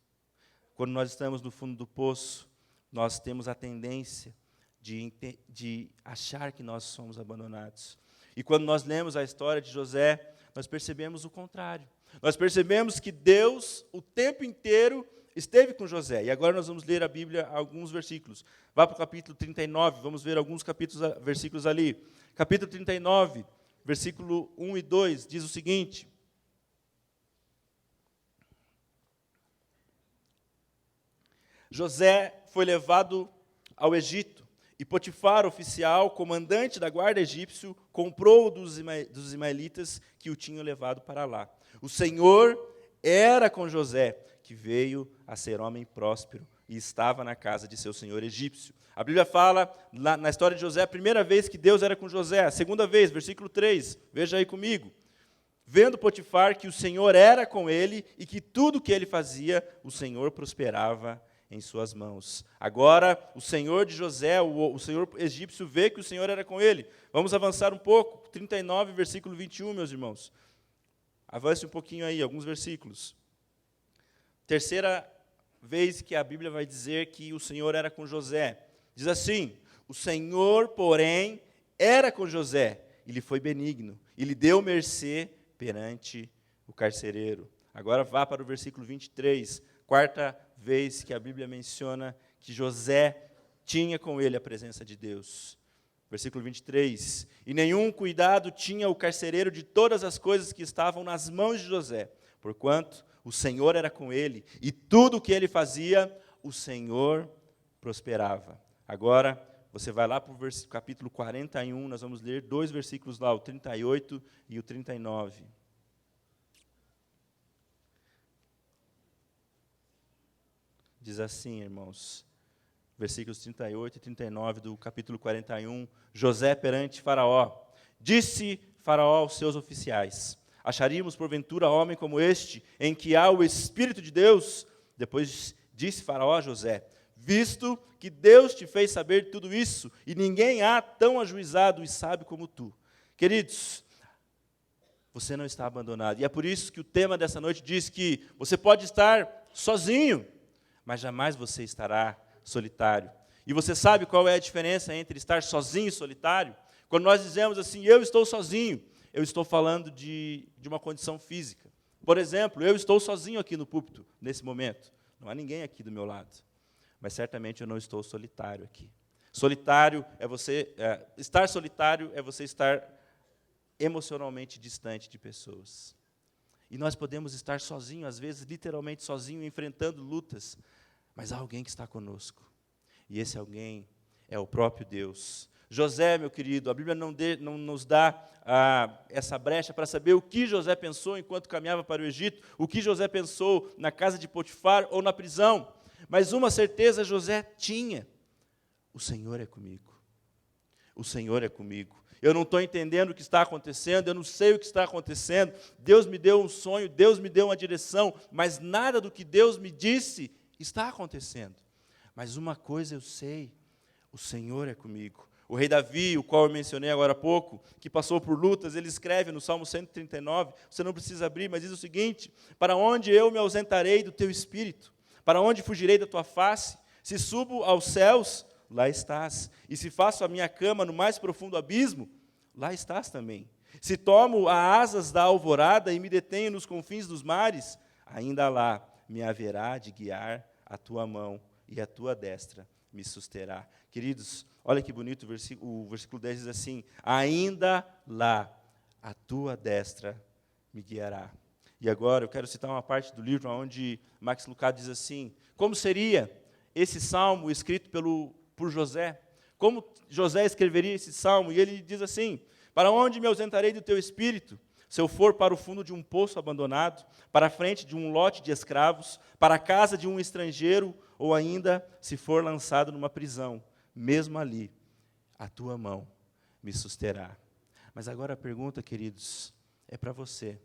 Quando nós estamos no fundo do poço, nós temos a tendência de achar que nós somos abandonados. E quando nós lemos a história de José, nós percebemos o contrário. Nós percebemos que Deus, o tempo inteiro, esteve com José. E agora nós vamos ler a Bíblia, alguns versículos. Vá para o capítulo 39, vamos ver alguns versículos ali. Capítulo 39, versículo 1 e 2, diz o seguinte: José foi levado ao Egito, e Potifar, oficial, comandante da guarda egípcio, comprou-o dos ismaelitas que o tinham levado para lá. O Senhor era com José, que veio a ser homem próspero, e estava na casa de seu senhor egípcio. A Bíblia fala, na história de José, a primeira vez que Deus era com José, a segunda vez, versículo 3, veja aí comigo. Vendo Potifar que o Senhor era com ele, e que tudo que ele fazia, o Senhor prosperava em suas mãos. Agora, o senhor de José, o senhor egípcio, vê que o Senhor era com ele. Vamos avançar um pouco, 39, versículo 21, meus irmãos. Avance um pouquinho aí, alguns versículos. Terceira vez que a Bíblia vai dizer que o Senhor era com José. Diz assim: o Senhor, porém, era com José, e lhe foi benigno, e lhe deu mercê perante o carcereiro. Agora vá para o versículo 23, quarta vez que a Bíblia menciona que José tinha com ele a presença de Deus. Versículo 23, e nenhum cuidado tinha o carcereiro de todas as coisas que estavam nas mãos de José, porquanto o Senhor era com ele, e tudo o que ele fazia, o Senhor prosperava. Agora, você vai lá para o capítulo 41, nós vamos ler 2 versículos lá, o 38 e o 39. Diz assim, irmãos, versículos 38 e 39 do capítulo 41, José perante Faraó. Disse Faraó aos seus oficiais: acharíamos porventura homem como este, em que há o Espírito de Deus? Depois disse Faraó a José: visto que Deus te fez saber tudo isso, e ninguém há tão ajuizado e sábio como tu. Queridos, você não está abandonado. E é por isso que o tema dessa noite diz que você pode estar sozinho, mas jamais você estará solitário. E você sabe qual é a diferença entre estar sozinho e solitário? Quando nós dizemos assim, eu estou sozinho, eu estou falando de uma condição física. Por exemplo, eu estou sozinho aqui no púlpito, nesse momento. Não há ninguém aqui do meu lado. Mas certamente eu não estou solitário aqui. Solitário é você... estar solitário é você estar emocionalmente distante de pessoas. E nós podemos estar sozinhos, às vezes, literalmente sozinho, enfrentando lutas. Mas há alguém que está conosco. E esse alguém é o próprio Deus. José, meu querido, a Bíblia não nos dá essa brecha para saber o que José pensou enquanto caminhava para o Egito, o que José pensou na casa de Potifar ou na prisão. Mas uma certeza José tinha: o Senhor é comigo. O Senhor é comigo. Eu não estou entendendo o que está acontecendo, eu não sei o que está acontecendo. Deus me deu um sonho, Deus me deu uma direção, mas nada do que Deus me disse está acontecendo. Mas uma coisa eu sei: o Senhor é comigo. O rei Davi, o qual eu mencionei agora há pouco, que passou por lutas, ele escreve no Salmo 139, você não precisa abrir, mas diz o seguinte: para onde eu me ausentarei do teu espírito? Para onde fugirei da tua face? Se subo aos céus, lá estás. E se faço a minha cama no mais profundo abismo, lá estás também. Se tomo as asas da alvorada e me detenho nos confins dos mares, ainda lá me haverá de guiar a tua mão e a tua destra me susterá. Queridos, olha que bonito o versículo 10 diz assim: ainda lá a tua destra me guiará. E agora eu quero citar uma parte do livro onde Max Lucado diz assim: como seria esse salmo escrito por José? Como José escreveria esse salmo? E ele diz assim: para onde me ausentarei do teu espírito? Se eu for para o fundo de um poço abandonado, para a frente de um lote de escravos, para a casa de um estrangeiro, ou ainda se for lançado numa prisão, mesmo ali, a tua mão me susterá. Mas agora a pergunta, queridos, é para você.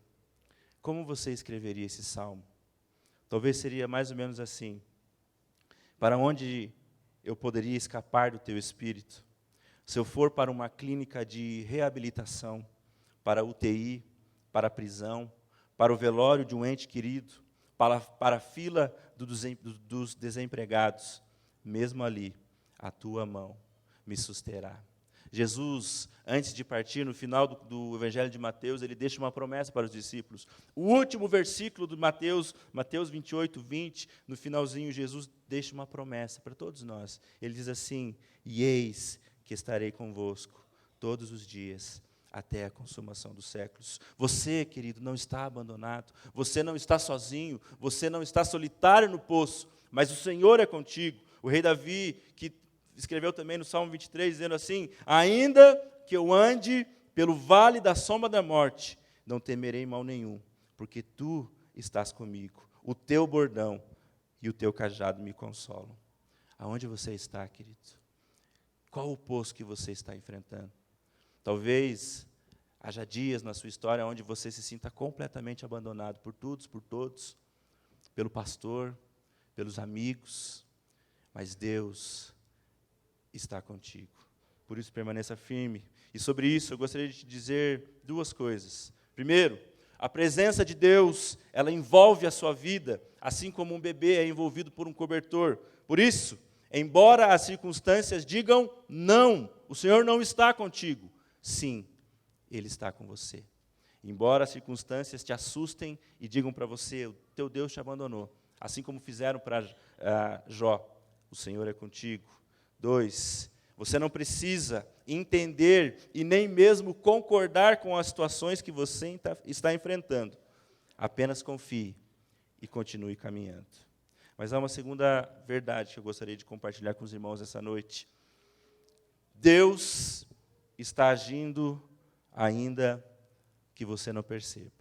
Como você escreveria esse salmo? Talvez seria mais ou menos assim: para onde eu poderia escapar do teu espírito? Se eu for para uma clínica de reabilitação, para a UTI, para a prisão, para o velório de um ente querido, para a fila dos desempregados, mesmo ali, a tua mão me susterá. Jesus, antes de partir, no final do Evangelho de Mateus, ele deixa uma promessa para os discípulos. O último versículo de Mateus 28, 20, no finalzinho, Jesus deixa uma promessa para todos nós. Ele diz assim: e eis que estarei convosco todos os dias, até a consumação dos séculos. Você, querido, não está abandonado, você não está sozinho, você não está solitário no poço, mas o Senhor é contigo. O rei Davi, que escreveu também no Salmo 23, dizendo assim: ainda que eu ande pelo vale da sombra da morte, não temerei mal nenhum, porque tu estás comigo, o teu bordão e o teu cajado me consolam. Aonde você está, querido? Qual o poço que você está enfrentando? Talvez haja dias na sua história onde você se sinta completamente abandonado por todos, pelo pastor, pelos amigos, mas Deus está contigo. Por isso, permaneça firme. E sobre isso, eu gostaria de te dizer duas coisas. Primeiro, a presença de Deus, ela envolve a sua vida, assim como um bebê é envolvido por um cobertor. Por isso, embora as circunstâncias digam não, o Senhor não está contigo. Sim, Ele está com você. Embora as circunstâncias te assustem e digam para você: o teu Deus te abandonou, assim como fizeram para Jó, o Senhor é contigo. 2, você não precisa entender e nem mesmo concordar com as situações que você está enfrentando. Apenas confie e continue caminhando. Mas há uma segunda verdade que eu gostaria de compartilhar com os irmãos essa noite. Deus está agindo ainda que você não perceba.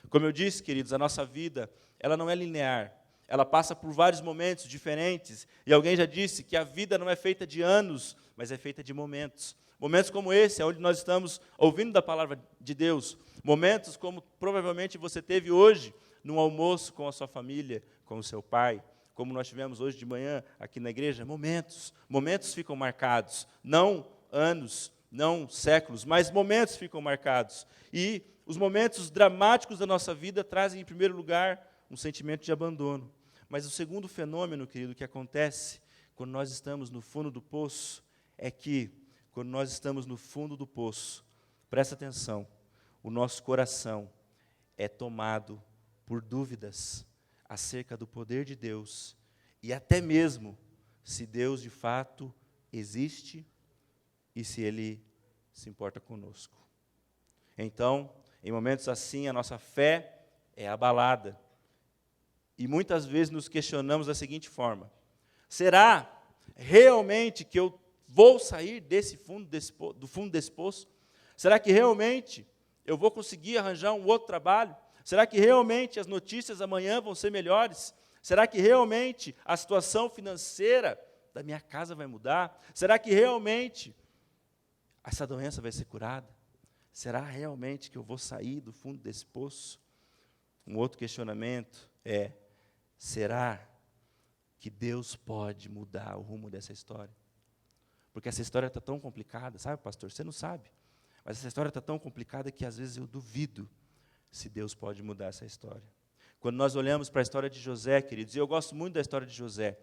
Como eu disse, queridos, a nossa vida, ela não é linear. Ela passa por vários momentos diferentes. E alguém já disse que a vida não é feita de anos, mas é feita de momentos. Momentos como esse, onde nós estamos ouvindo da palavra de Deus. Momentos como provavelmente você teve hoje, num almoço com a sua família, com o seu pai. Como nós tivemos hoje de manhã aqui na igreja. Momentos ficam marcados. Não anos, não séculos, mas momentos ficam marcados. E os momentos dramáticos da nossa vida trazem, em primeiro lugar, um sentimento de abandono. Mas o segundo fenômeno, querido, que acontece quando nós estamos no fundo do poço, é que, quando nós estamos no fundo do poço, presta atenção, o nosso coração é tomado por dúvidas acerca do poder de Deus e até mesmo se Deus de fato existe e se Ele se importa conosco. Então, em momentos assim, a nossa fé é abalada. E muitas vezes nos questionamos da seguinte forma: será realmente que eu vou sair do fundo desse poço? Será que realmente eu vou conseguir arranjar um outro trabalho? Será que realmente as notícias amanhã vão ser melhores? Será que realmente a situação financeira da minha casa vai mudar? Será que realmente essa doença vai ser curada? Será realmente que eu vou sair do fundo desse poço? Um outro questionamento é: será que Deus pode mudar o rumo dessa história? Porque essa história está tão complicada, sabe, pastor? Você não sabe. Mas essa história está tão complicada que às vezes eu duvido se Deus pode mudar essa história. Quando nós olhamos para a história de José, queridos, e eu gosto muito da história de José,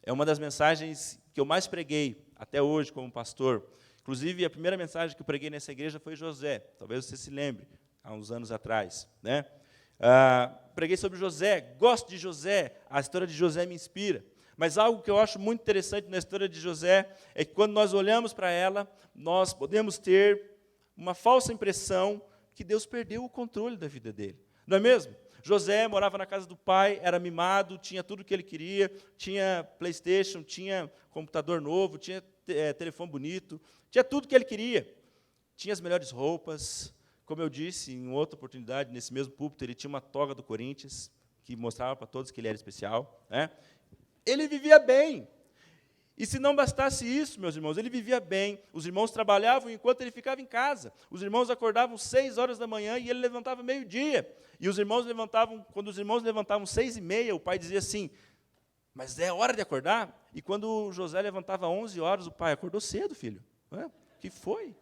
é uma das mensagens que eu mais preguei até hoje como pastor. Inclusive, a primeira mensagem que eu preguei nessa igreja foi José. Talvez você se lembre, há uns anos atrás, né? Preguei sobre José, gosto de José, a história de José me inspira. Mas algo que eu acho muito interessante na história de José é que quando nós olhamos para ela, nós podemos ter uma falsa impressão que Deus perdeu o controle da vida dele. Não é mesmo? José morava na casa do pai, era mimado, tinha tudo o que ele queria, tinha PlayStation, tinha computador novo, tinha telefone bonito, tinha tudo o que ele queria. Tinha as melhores roupas. Como eu disse em outra oportunidade, nesse mesmo púlpito, ele tinha uma toga do Corinthians, que mostrava para todos que ele era especial, né? Ele vivia bem. E se não bastasse isso, meus irmãos, ele vivia bem. Os irmãos trabalhavam enquanto ele ficava em casa. Os irmãos acordavam 6 horas da manhã e ele levantava meio-dia. E os irmãos levantavam, quando os irmãos levantavam 6h30, o pai dizia assim: mas é hora de acordar? E quando José levantava 11 horas, o pai: acordou cedo, filho. Que foi?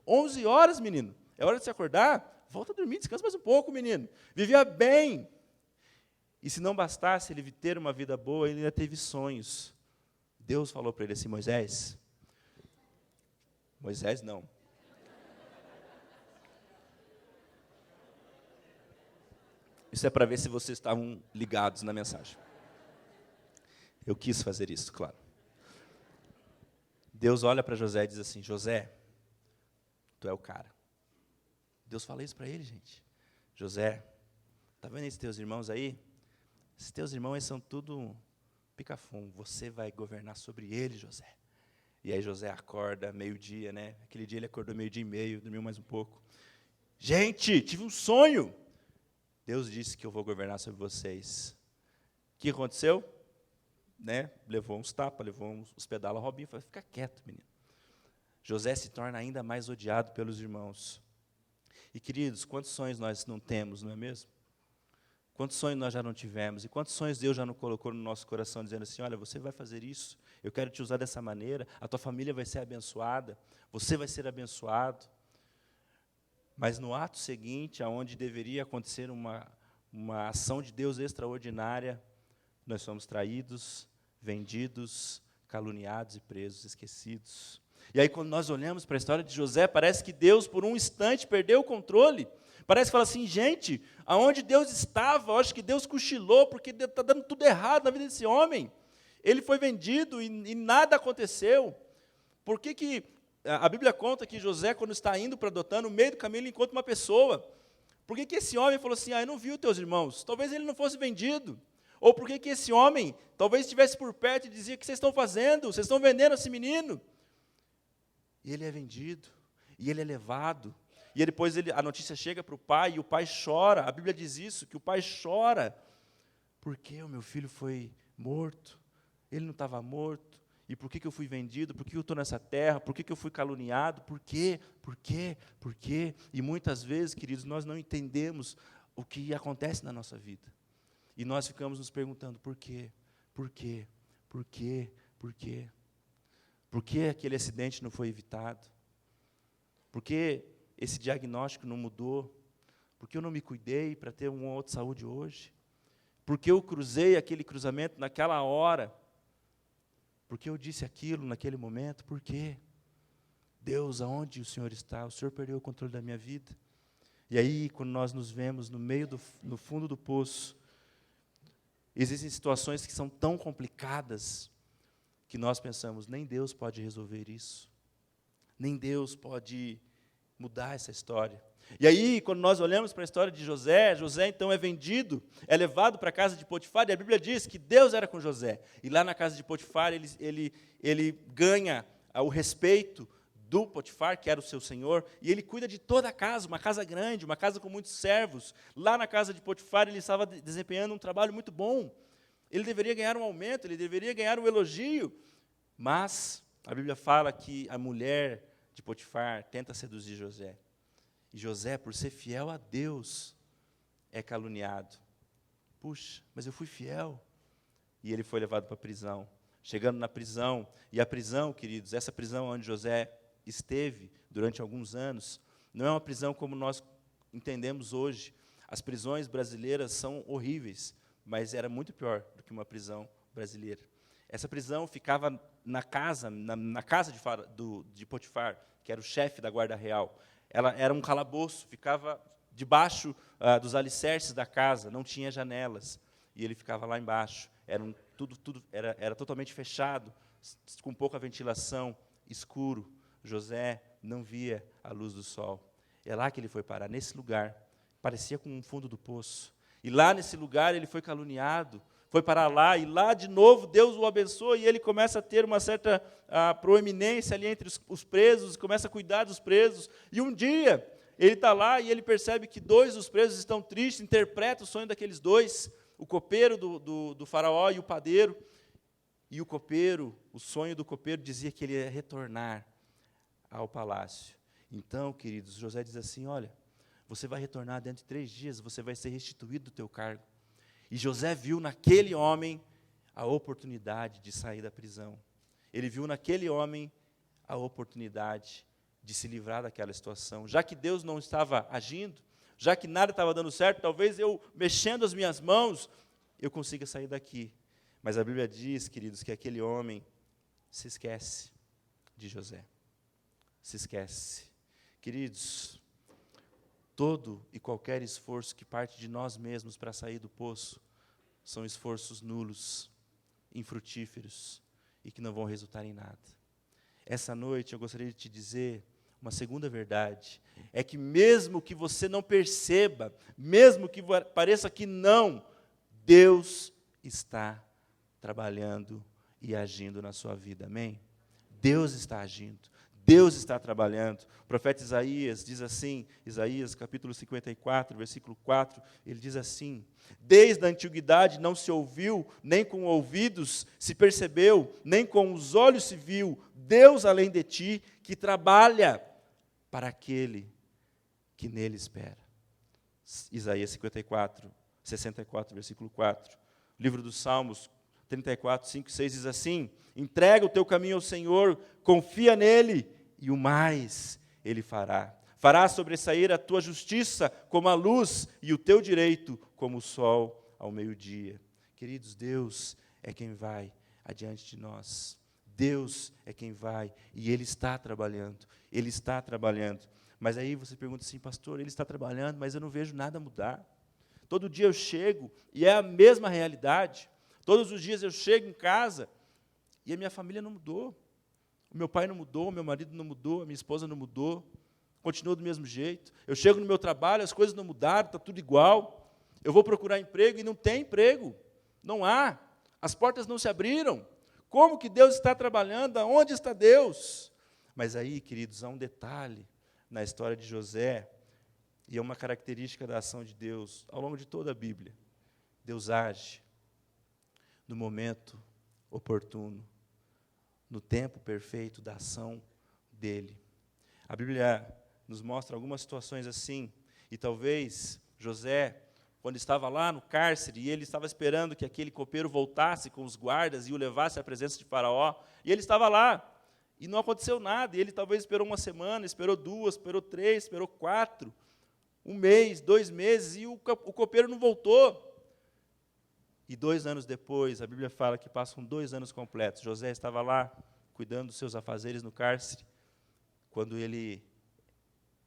11 horas, menino. É hora de se acordar? Volta a dormir, descansa mais um pouco, menino. Vivia bem. E se não bastasse ele ter uma vida boa, ele ainda teve sonhos. Deus falou para ele assim: Moisés não. Isso é para ver se vocês estavam ligados na mensagem. Eu quis fazer isso, claro. Deus olha para José e diz assim: José, tu é o cara. Deus fala isso para ele, gente. José, está vendo esses teus irmãos aí? Esses teus irmãos aí são tudo pica-fumo. Você vai governar sobre eles, José. E aí José acorda meio-dia, né? Aquele dia ele acordou 12h30, dormiu mais um pouco. Gente, tive um sonho. Deus disse que eu vou governar sobre vocês. O que aconteceu? Né? Levou uns tapas, levou uns pedalos a Robinho. Falei: fica quieto, menino. José se torna ainda mais odiado pelos irmãos. E, queridos, quantos sonhos nós não temos, não é mesmo? Quantos sonhos nós já não tivemos? E quantos sonhos Deus já não colocou no nosso coração, dizendo assim: olha, você vai fazer isso, eu quero te usar dessa maneira, a tua família vai ser abençoada, você vai ser abençoado. Mas no ato seguinte, aonde deveria acontecer uma ação de Deus extraordinária, nós somos traídos, vendidos, caluniados e presos, esquecidos. E aí, quando nós olhamos para a história de José, parece que Deus, por um instante, perdeu o controle. Parece que fala assim: gente, aonde Deus estava, eu acho que Deus cochilou, porque está dando tudo errado na vida desse homem. Ele foi vendido e nada aconteceu. Por que a Bíblia conta que José, quando está indo para Dotã, no meio do caminho ele encontra uma pessoa? Por que esse homem falou assim: eu não vi os teus irmãos? Talvez ele não fosse vendido. Ou por que esse homem talvez estivesse por perto e dizia: o que vocês estão fazendo? Vocês estão vendendo esse menino? e ele é vendido, e ele é levado. E depois a notícia chega para o pai, e o pai chora. A Bíblia diz isso, que o pai chora. Por que o meu filho foi morto? Ele não estava morto. E por que eu fui vendido? Por que eu estou nessa terra? Por que eu fui caluniado? Por quê? Por quê? Por quê? E muitas vezes, queridos, nós não entendemos o que acontece na nossa vida. E nós ficamos nos perguntando, por quê? Por quê? Por quê? Por quê? Por que aquele acidente não foi evitado? Por que esse diagnóstico não mudou? Por que eu não me cuidei para ter uma outra saúde hoje? Por que eu cruzei aquele cruzamento naquela hora? Por que eu disse aquilo naquele momento? Por quê? Deus, aonde o Senhor está? O Senhor perdeu o controle da minha vida. E aí, quando nós nos vemos no fundo do poço, existem situações que são tão complicadas que nós pensamos, nem Deus pode resolver isso. Nem Deus pode mudar essa história. E aí, quando nós olhamos para a história de José, José então é vendido, é levado para a casa de Potifar, e a Bíblia diz que Deus era com José. E lá na casa de Potifar, ele ganha o respeito do Potifar, que era o seu senhor, e ele cuida de toda a casa, uma casa grande, uma casa com muitos servos. Lá na casa de Potifar, ele estava desempenhando um trabalho muito bom. Ele deveria ganhar um aumento, ele deveria ganhar um elogio. Mas a Bíblia fala que a mulher de Potifar tenta seduzir José. E José, por ser fiel a Deus, é caluniado. Puxa, mas eu fui fiel. E ele foi levado para a prisão. Chegando na prisão, e a prisão, queridos, essa prisão onde José esteve durante alguns anos, não é uma prisão como nós entendemos hoje. As prisões brasileiras são horríveis, mas era muito pior do que uma prisão brasileira. Essa prisão ficava na casa de Potifar, que era o chefe da guarda real. Ela era um calabouço, ficava debaixo dos alicerces da casa, não tinha janelas, e ele ficava lá embaixo. Era totalmente fechado, com pouca ventilação, escuro. José não via a luz do sol. É lá que ele foi parar, nesse lugar. Parecia com um fundo do poço. E lá nesse lugar ele foi caluniado, foi parar lá, e lá de novo Deus o abençoa, e ele começa a ter uma certa proeminência ali entre os presos, começa a cuidar dos presos, e um dia ele está lá e ele percebe que 2 dos presos estão tristes, interpreta o sonho daqueles 2, o copeiro do faraó e o padeiro, e o sonho do copeiro dizia que ele ia retornar ao palácio. Então, queridos, José diz assim, olha, você vai retornar dentro de 3 dias, você vai ser restituído do teu cargo. E José viu naquele homem a oportunidade de sair da prisão. Ele viu naquele homem a oportunidade de se livrar daquela situação. Já que Deus não estava agindo, já que nada estava dando certo, talvez eu, mexendo as minhas mãos, eu consiga sair daqui. Mas a Bíblia diz, queridos, que aquele homem se esquece de José. Se esquece. Queridos, todo e qualquer esforço que parte de nós mesmos para sair do poço são esforços nulos, infrutíferos e que não vão resultar em nada. Essa noite eu gostaria de te dizer uma segunda verdade, é que mesmo que você não perceba, mesmo que pareça que não, Deus está trabalhando e agindo na sua vida, amém? Deus está agindo. Deus está trabalhando. O profeta Isaías diz assim, Isaías capítulo 54, versículo 4, ele diz assim, desde a antiguidade não se ouviu, nem com ouvidos se percebeu, nem com os olhos se viu, Deus além de ti, que trabalha para aquele que nele espera. Isaías 54, 64, versículo 4. Livro dos Salmos 34, 5 e 6 diz assim, entrega o teu caminho ao Senhor, confia nele, e o mais ele fará. Fará sobressair a tua justiça como a luz, e o teu direito como o sol ao meio-dia. Queridos, Deus é quem vai adiante de nós. Deus é quem vai, e Ele está trabalhando. Ele está trabalhando. Mas aí você pergunta assim, pastor, Ele está trabalhando, mas eu não vejo nada mudar. Todo dia eu chego, e é a mesma realidade. Todos os dias eu chego em casa, e a minha família não mudou. O meu pai não mudou, o meu marido não mudou, a minha esposa não mudou, continua do mesmo jeito. Eu chego no meu trabalho, as coisas não mudaram, está tudo igual. Eu vou procurar emprego e não tem emprego, não há. As portas não se abriram. Como que Deus está trabalhando? Aonde está Deus? Mas aí, queridos, há um detalhe na história de José, e é uma característica da ação de Deus ao longo de toda a Bíblia. Deus age no momento oportuno, no tempo perfeito da ação dele. A Bíblia nos mostra algumas situações assim, e talvez José, quando estava lá no cárcere, e ele estava esperando que aquele copeiro voltasse com os guardas e o levasse à presença de Faraó, e ele estava lá, e não aconteceu nada, e ele talvez esperou uma semana, esperou 2, esperou 3, esperou 4, 1 mês, 2 meses, e o copeiro não voltou. E 2 anos depois, a Bíblia fala que passam 2 anos completos. José estava lá, cuidando dos seus afazeres no cárcere, quando ele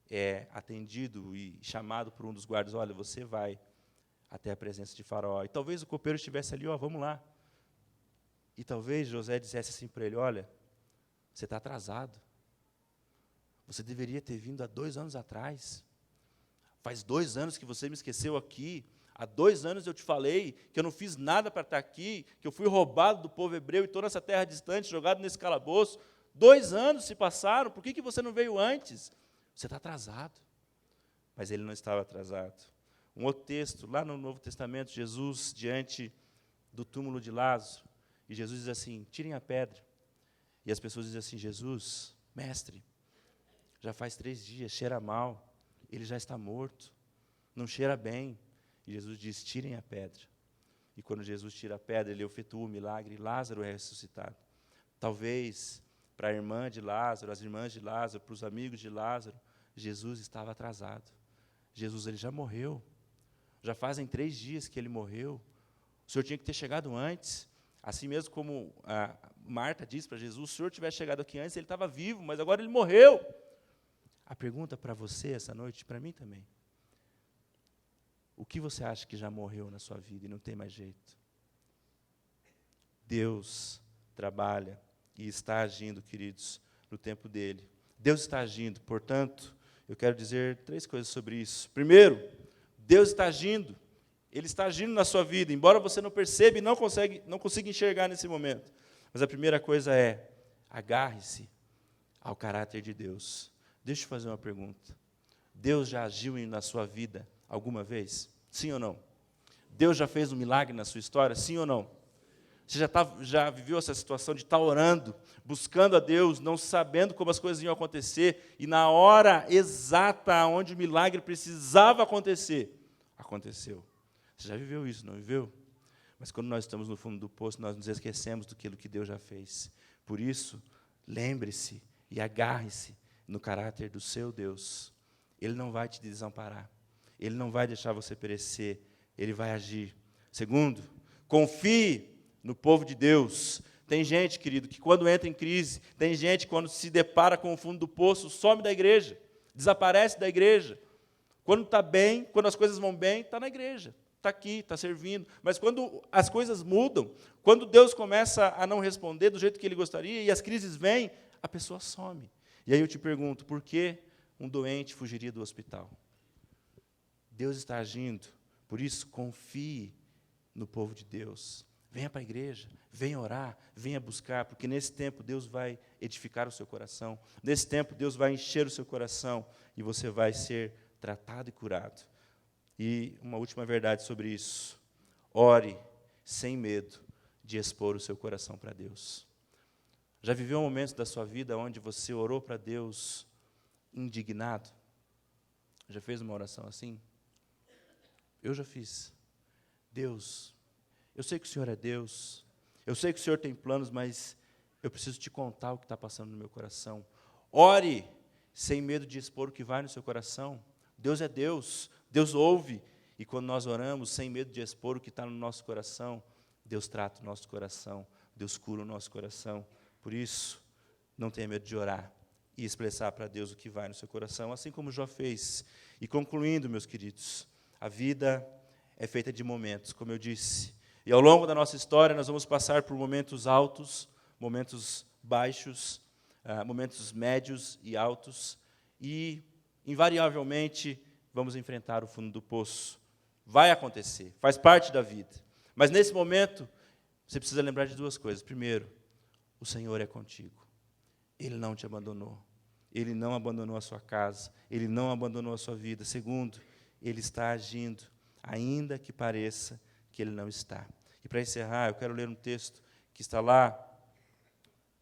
é atendido e chamado por um dos guardas, olha, você vai até a presença de Faraó. E talvez o copeiro estivesse ali, vamos lá. E talvez José dissesse assim para ele, olha, você está atrasado. Você deveria ter vindo há 2 anos atrás. Faz 2 anos que você me esqueceu aqui. Há 2 anos eu te falei que eu não fiz nada para estar aqui, que eu fui roubado do povo hebreu e estou nessa terra distante, jogado nesse calabouço. 2 anos se passaram, por que você não veio antes? Você está atrasado. Mas ele não estava atrasado. Um outro texto, lá no Novo Testamento, Jesus diante do túmulo de Lázaro, e Jesus diz assim, tirem a pedra. E as pessoas dizem assim, Jesus, mestre, já faz 3 dias, cheira mal, ele já está morto, não cheira bem. E Jesus diz, tirem a pedra. E quando Jesus tira a pedra, ele efetua o milagre, e Lázaro é ressuscitado. Talvez, para a irmã de Lázaro, as irmãs de Lázaro, para os amigos de Lázaro, Jesus estava atrasado. Jesus, ele já morreu. Já fazem 3 dias que ele morreu. O Senhor tinha que ter chegado antes. Assim mesmo como a Marta disse para Jesus, se o Senhor tivesse chegado aqui antes, ele estava vivo, mas agora ele morreu. A pergunta para você essa noite, para mim também. O que você acha que já morreu na sua vida e não tem mais jeito? Deus trabalha e está agindo, queridos, no tempo dele. Deus está agindo, portanto, eu quero dizer 3 coisas sobre isso. Primeiro, Deus está agindo, Ele está agindo na sua vida, embora você não perceba e não consiga enxergar nesse momento. Mas a primeira coisa é, agarre-se ao caráter de Deus. Deixa eu fazer uma pergunta. Deus já agiu na sua vida alguma vez? Sim ou não? Deus já fez um milagre na sua história? Sim ou não? Você já viveu essa situação de estar orando, buscando a Deus, não sabendo como as coisas iam acontecer, e na hora exata onde o milagre precisava acontecer, aconteceu. Você já viveu isso, não viveu? Mas quando nós estamos no fundo do poço, nós nos esquecemos daquilo que Deus já fez. Por isso, lembre-se e agarre-se no caráter do seu Deus. Ele não vai te desamparar. Ele não vai deixar você perecer. Ele vai agir. Segundo, confie no povo de Deus. Tem gente, querido, que quando entra em crise, tem gente que quando se depara com o fundo do poço, some da igreja, desaparece da igreja. Quando está bem, quando as coisas vão bem, está na igreja, está aqui, está servindo. Mas quando as coisas mudam, quando Deus começa a não responder do jeito que Ele gostaria e as crises vêm, a pessoa some. E aí eu te pergunto, por que um doente fugiria do hospital? Deus está agindo, por isso confie no povo de Deus. Venha para a igreja, venha orar, venha buscar, porque nesse tempo Deus vai edificar o seu coração, nesse tempo Deus vai encher o seu coração e você vai ser tratado e curado. E uma última verdade sobre isso, ore sem medo de expor o seu coração para Deus. Já viveu momentos da sua vida onde você orou para Deus indignado? Já fez uma oração assim? Eu já fiz. Deus, eu sei que o Senhor é Deus, eu sei que o Senhor tem planos, mas eu preciso te contar o que está passando no meu coração. Ore sem medo de expor o que vai no seu coração. Deus é Deus, Deus ouve, e quando nós oramos sem medo de expor o que está no nosso coração, Deus trata o nosso coração, Deus cura o nosso coração. Por isso, não tenha medo de orar e expressar para Deus o que vai no seu coração, assim como Jó fez. E concluindo, meus queridos, a vida é feita de momentos, como eu disse. E ao longo da nossa história, nós vamos passar por momentos altos, momentos baixos, momentos médios e altos, e, invariavelmente, vamos enfrentar o fundo do poço. Vai acontecer, faz parte da vida. Mas, nesse momento, você precisa lembrar de 2 coisas. Primeiro, o Senhor é contigo. Ele não te abandonou. Ele não abandonou a sua casa. Ele não abandonou a sua vida. Segundo, Ele está agindo, ainda que pareça que Ele não está. E para encerrar, eu quero ler um texto que está lá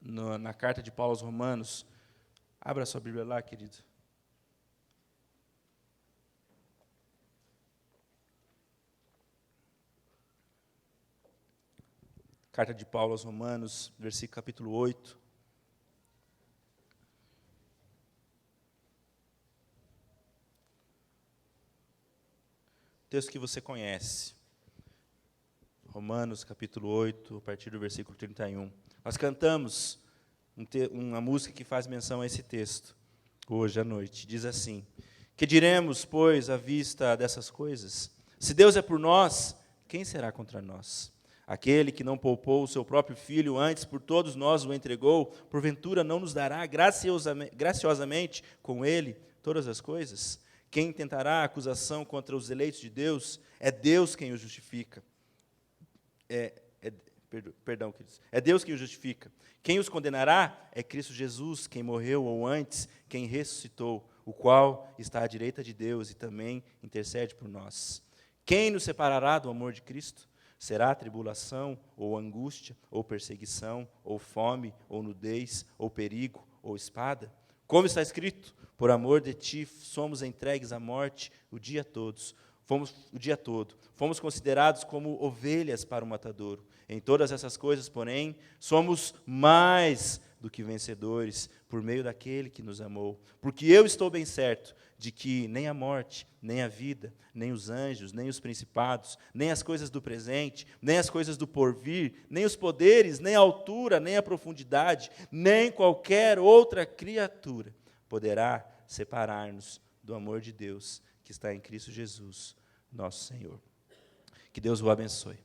na carta de Paulo aos Romanos. Abra sua Bíblia lá, querido. Carta de Paulo aos Romanos, versículo capítulo 8. Texto que você conhece. Romanos, capítulo 8, a partir do versículo 31. Nós cantamos uma música que faz menção a esse texto, hoje à noite. Diz assim: que diremos, pois, à vista dessas coisas? Se Deus é por nós, quem será contra nós? Aquele que não poupou o seu próprio Filho, antes por todos nós o entregou, porventura não nos dará graciosamente com Ele todas as coisas? Quem tentará acusação contra os eleitos de Deus? É Deus quem os justifica. Perdão, queridos. É Deus quem os justifica. Quem os condenará é Cristo Jesus, quem morreu, ou antes, quem ressuscitou, o qual está à direita de Deus e também intercede por nós. Quem nos separará do amor de Cristo? Será tribulação, ou angústia, ou perseguição, ou fome, ou nudez, ou perigo, ou espada? Como está escrito: por amor de ti somos entregues à morte o dia todo. Fomos considerados como ovelhas para o matadouro. Em todas essas coisas, porém, somos mais do que vencedores, por meio daquele que nos amou. Porque eu estou bem certo de que nem a morte, nem a vida, nem os anjos, nem os principados, nem as coisas do presente, nem as coisas do porvir, nem os poderes, nem a altura, nem a profundidade, nem qualquer outra criatura poderá separar-nos do amor de Deus que está em Cristo Jesus, nosso Senhor. Que Deus o abençoe.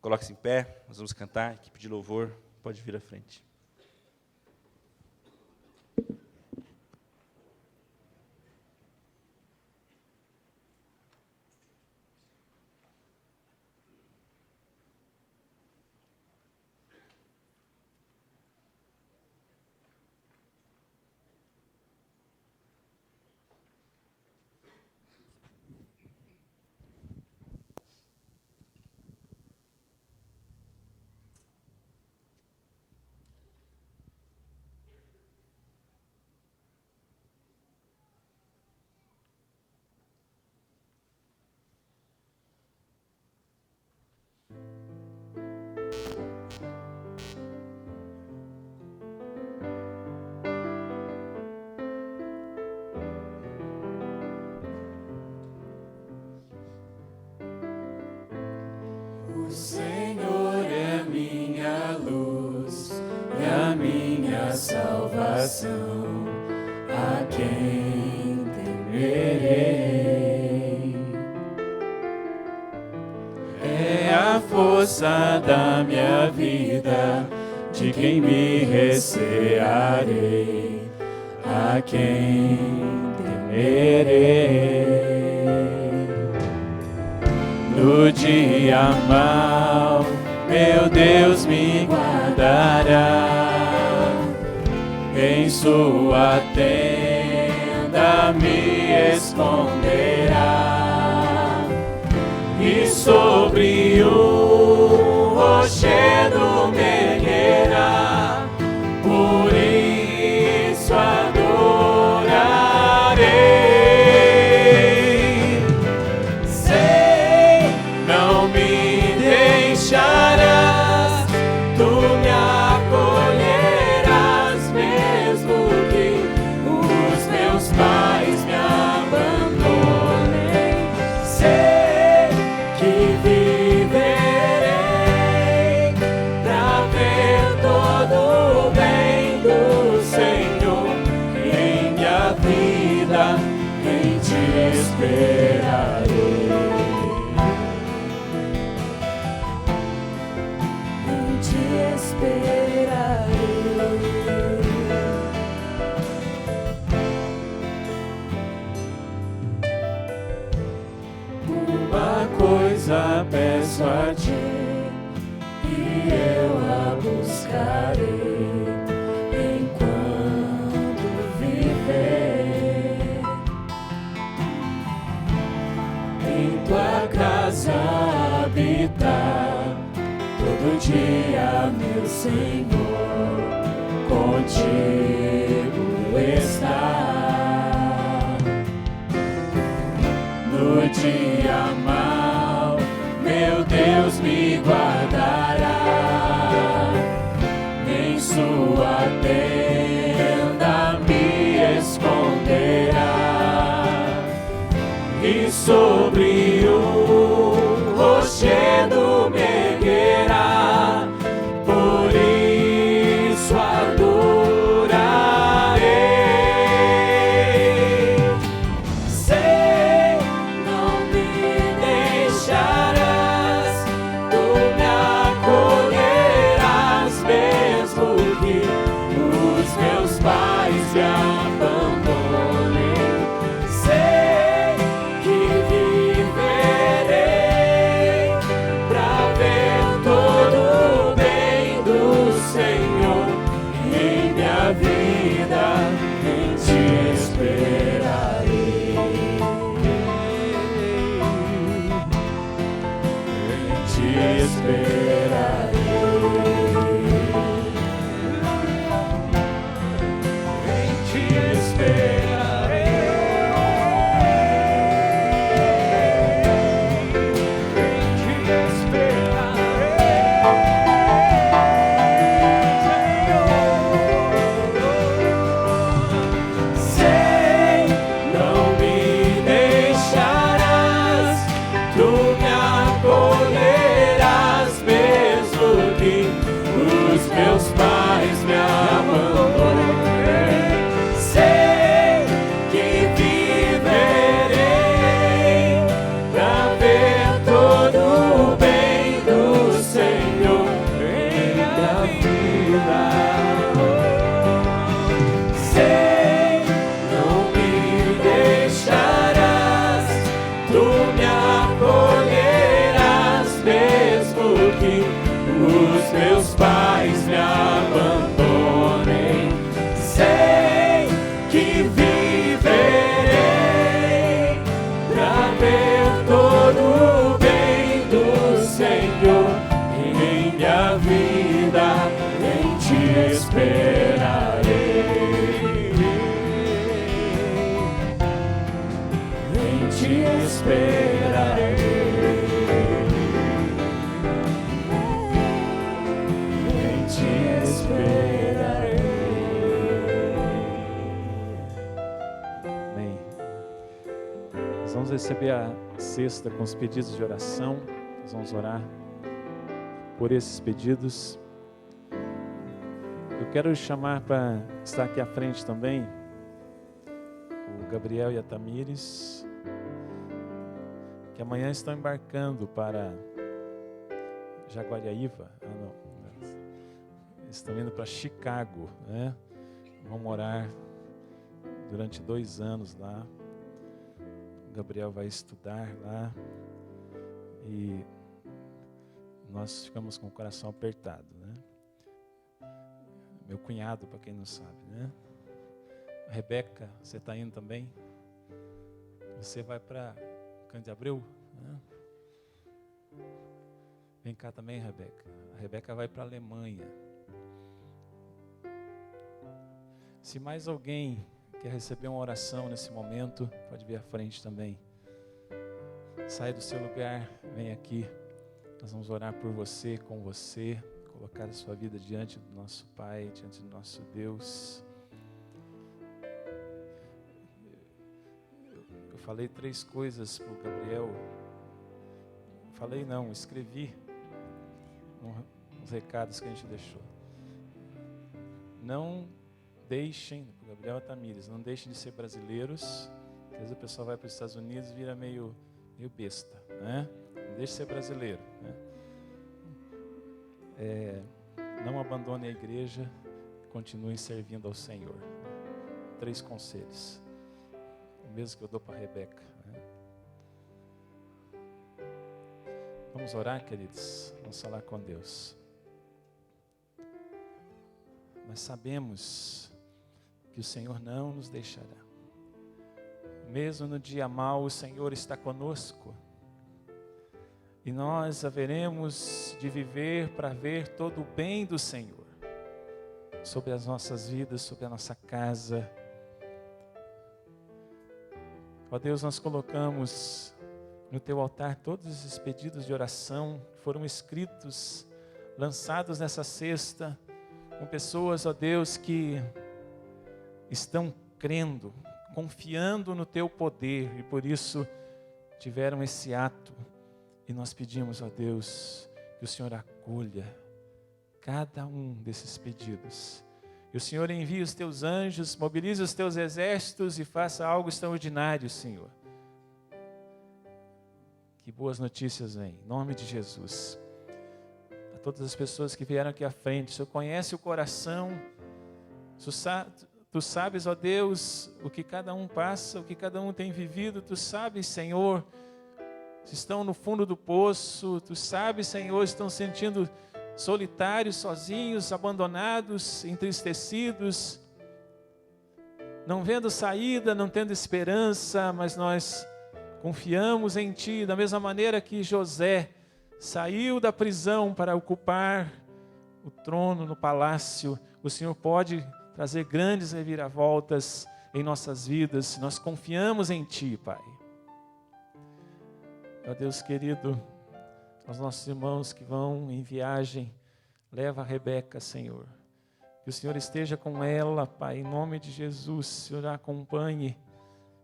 Coloque-se em pé, nós vamos cantar, a equipe de louvor pode vir à frente. O Senhor é a minha luz e a minha salvação, a quem temerei? É a força da minha vida, de quem me recearei, a quem temerei? No dia mau, meu Deus me guardará, em sua tenda me esconderá, e sobre o rochedo me erguerá, por isso adorarei. Tu me acolherás, mesmo que os meus pais me abandonem. Sei que viverei pra ver todo o bem do Senhor em minha vida, em te esperarei. Uma coisa peço a ti, e eu a buscarei, glória, meu Senhor, contigo está. No dia mau, meu Deus me guardará, em sua tenda me esconderá, e sobre o rochedo me erguerá, por isso adorarei. Sei, não me deixarás, tu me acolherás, mesmo que os meus pais me abandonem. Sei que viverei pra ver todo o bem do Senhor em minha vida, em ti esperarei, em ti esperarei, em ti esperarei, em ti esperarei, sei, não me deixarás, tu me acolherás, mesmo que os meus pais me abandonem. Sei que viverei pra ver todo o bem do Senhor em minha vida. Sei, não me deixarás, tu me acolherás, mesmo que os meus pais me abandonem. Sei que viverei pra ver todo o bem do Senhor em minha vida, em ti esperarei, em ti esperarei, em ti esperarei. Amém. Nós vamos receber a cesta com os pedidos de oração. Nós vamos orar por esses pedidos. Eu quero chamar para estar aqui à frente também o Gabriel e a Tamires, que amanhã estão embarcando para Jaguariaíva. Eles estão indo para Chicago, né? Vão morar durante 2 anos lá. O Gabriel vai estudar lá e nós ficamos com o coração apertado, né? Meu cunhado, para quem não sabe, né? Rebeca, você está indo também? Você vai para Cândido Abreu, né? Vem cá também, Rebeca. A Rebeca vai para a Alemanha. Se mais alguém quer receber uma oração nesse momento, pode vir à frente também. Sai do seu lugar, vem aqui. Nós vamos orar por você, com você, colocar a sua vida diante do nosso Pai, diante do nosso Deus. Eu falei 3 coisas para o Gabriel. Falei não, escrevi uns recados que a gente deixou. Não deixem, para o Gabriel e a Tamires, não deixem de ser brasileiros. Às vezes o pessoal vai para os Estados Unidos e vira meio besta, né? Não deixe de ser brasileiro, né? Não abandone a igreja, continue servindo ao Senhor. 3 conselhos, o mesmo que eu dou para a Rebeca, né? Vamos orar, queridos, vamos falar com Deus. Nós sabemos que o Senhor não nos deixará. Mesmo no dia mau, o Senhor está conosco. e nós haveremos de viver para ver todo o bem do Senhor sobre as nossas vidas, sobre a nossa casa. Ó Deus, nós colocamos no Teu altar todos esses pedidos de oração que foram escritos, lançados nessa cesta, com pessoas, ó Deus, que estão crendo, confiando no Teu poder e por isso tiveram esse ato. E nós pedimos, ó Deus, que o Senhor acolha cada um desses pedidos. E o Senhor envie os Teus anjos, mobilize os Teus exércitos e faça algo extraordinário, Senhor. Que boas notícias vêm, em nome de Jesus. A todas as pessoas que vieram aqui à frente, o Senhor conhece o coração, Tu sabes, ó Deus, o que cada um passa, o que cada um tem vivido. Tu sabes, Senhor, se estão no fundo do poço. Tu sabes, Senhor, se estão sentindo solitários, sozinhos, abandonados, entristecidos, não vendo saída, não tendo esperança, mas nós confiamos em Ti, da mesma maneira que José saiu da prisão para ocupar o trono no palácio. O Senhor pode trazer grandes reviravoltas em nossas vidas. Nós confiamos em Ti, Pai. Ó Deus querido, aos nossos irmãos que vão em viagem, leva a Rebeca, Senhor. Que o Senhor esteja com ela, Pai, em nome de Jesus. O Senhor a acompanhe,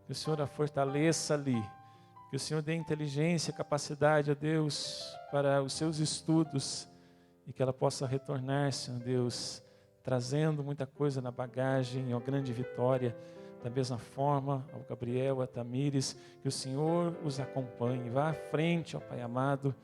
que o Senhor a fortaleça ali. Que o Senhor dê inteligência, capacidade, ó Deus, para os seus estudos e que ela possa retornar, Senhor Deus, trazendo muita coisa na bagagem, ó grande vitória. Da mesma forma, ao Gabriel, a Tamires, que o Senhor os acompanhe. Vá à frente, ó Pai amado,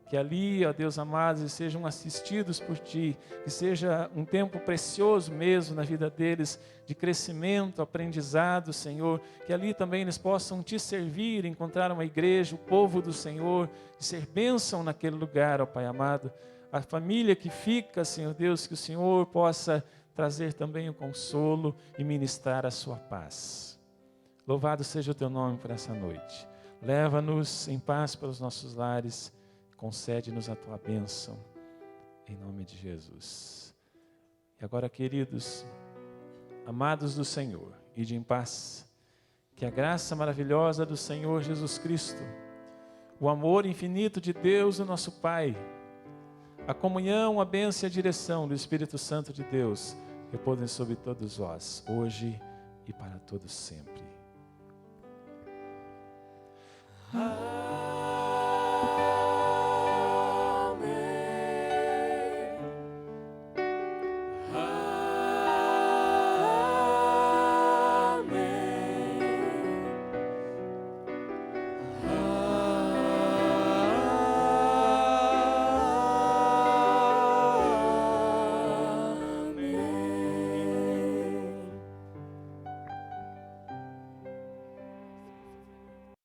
que ali, ó Deus amado, eles sejam assistidos por Ti, que seja um tempo precioso mesmo na vida deles, de crescimento, aprendizado, Senhor, que ali também eles possam Te servir, encontrar uma igreja, o povo do Senhor, e ser bênção naquele lugar, ó Pai amado. A família que fica, Senhor Deus, que o Senhor possa trazer também o consolo e ministrar a sua paz. Louvado seja o Teu nome por essa noite. Leva-nos em paz para os nossos lares, concede-nos a Tua bênção, em nome de Jesus. E agora, queridos, amados do Senhor, ide em paz, que a graça maravilhosa do Senhor Jesus Cristo, o amor infinito de Deus, o nosso Pai, a comunhão, a bênção e a direção do Espírito Santo de Deus, repousem sobre todos vós, hoje e para todos sempre.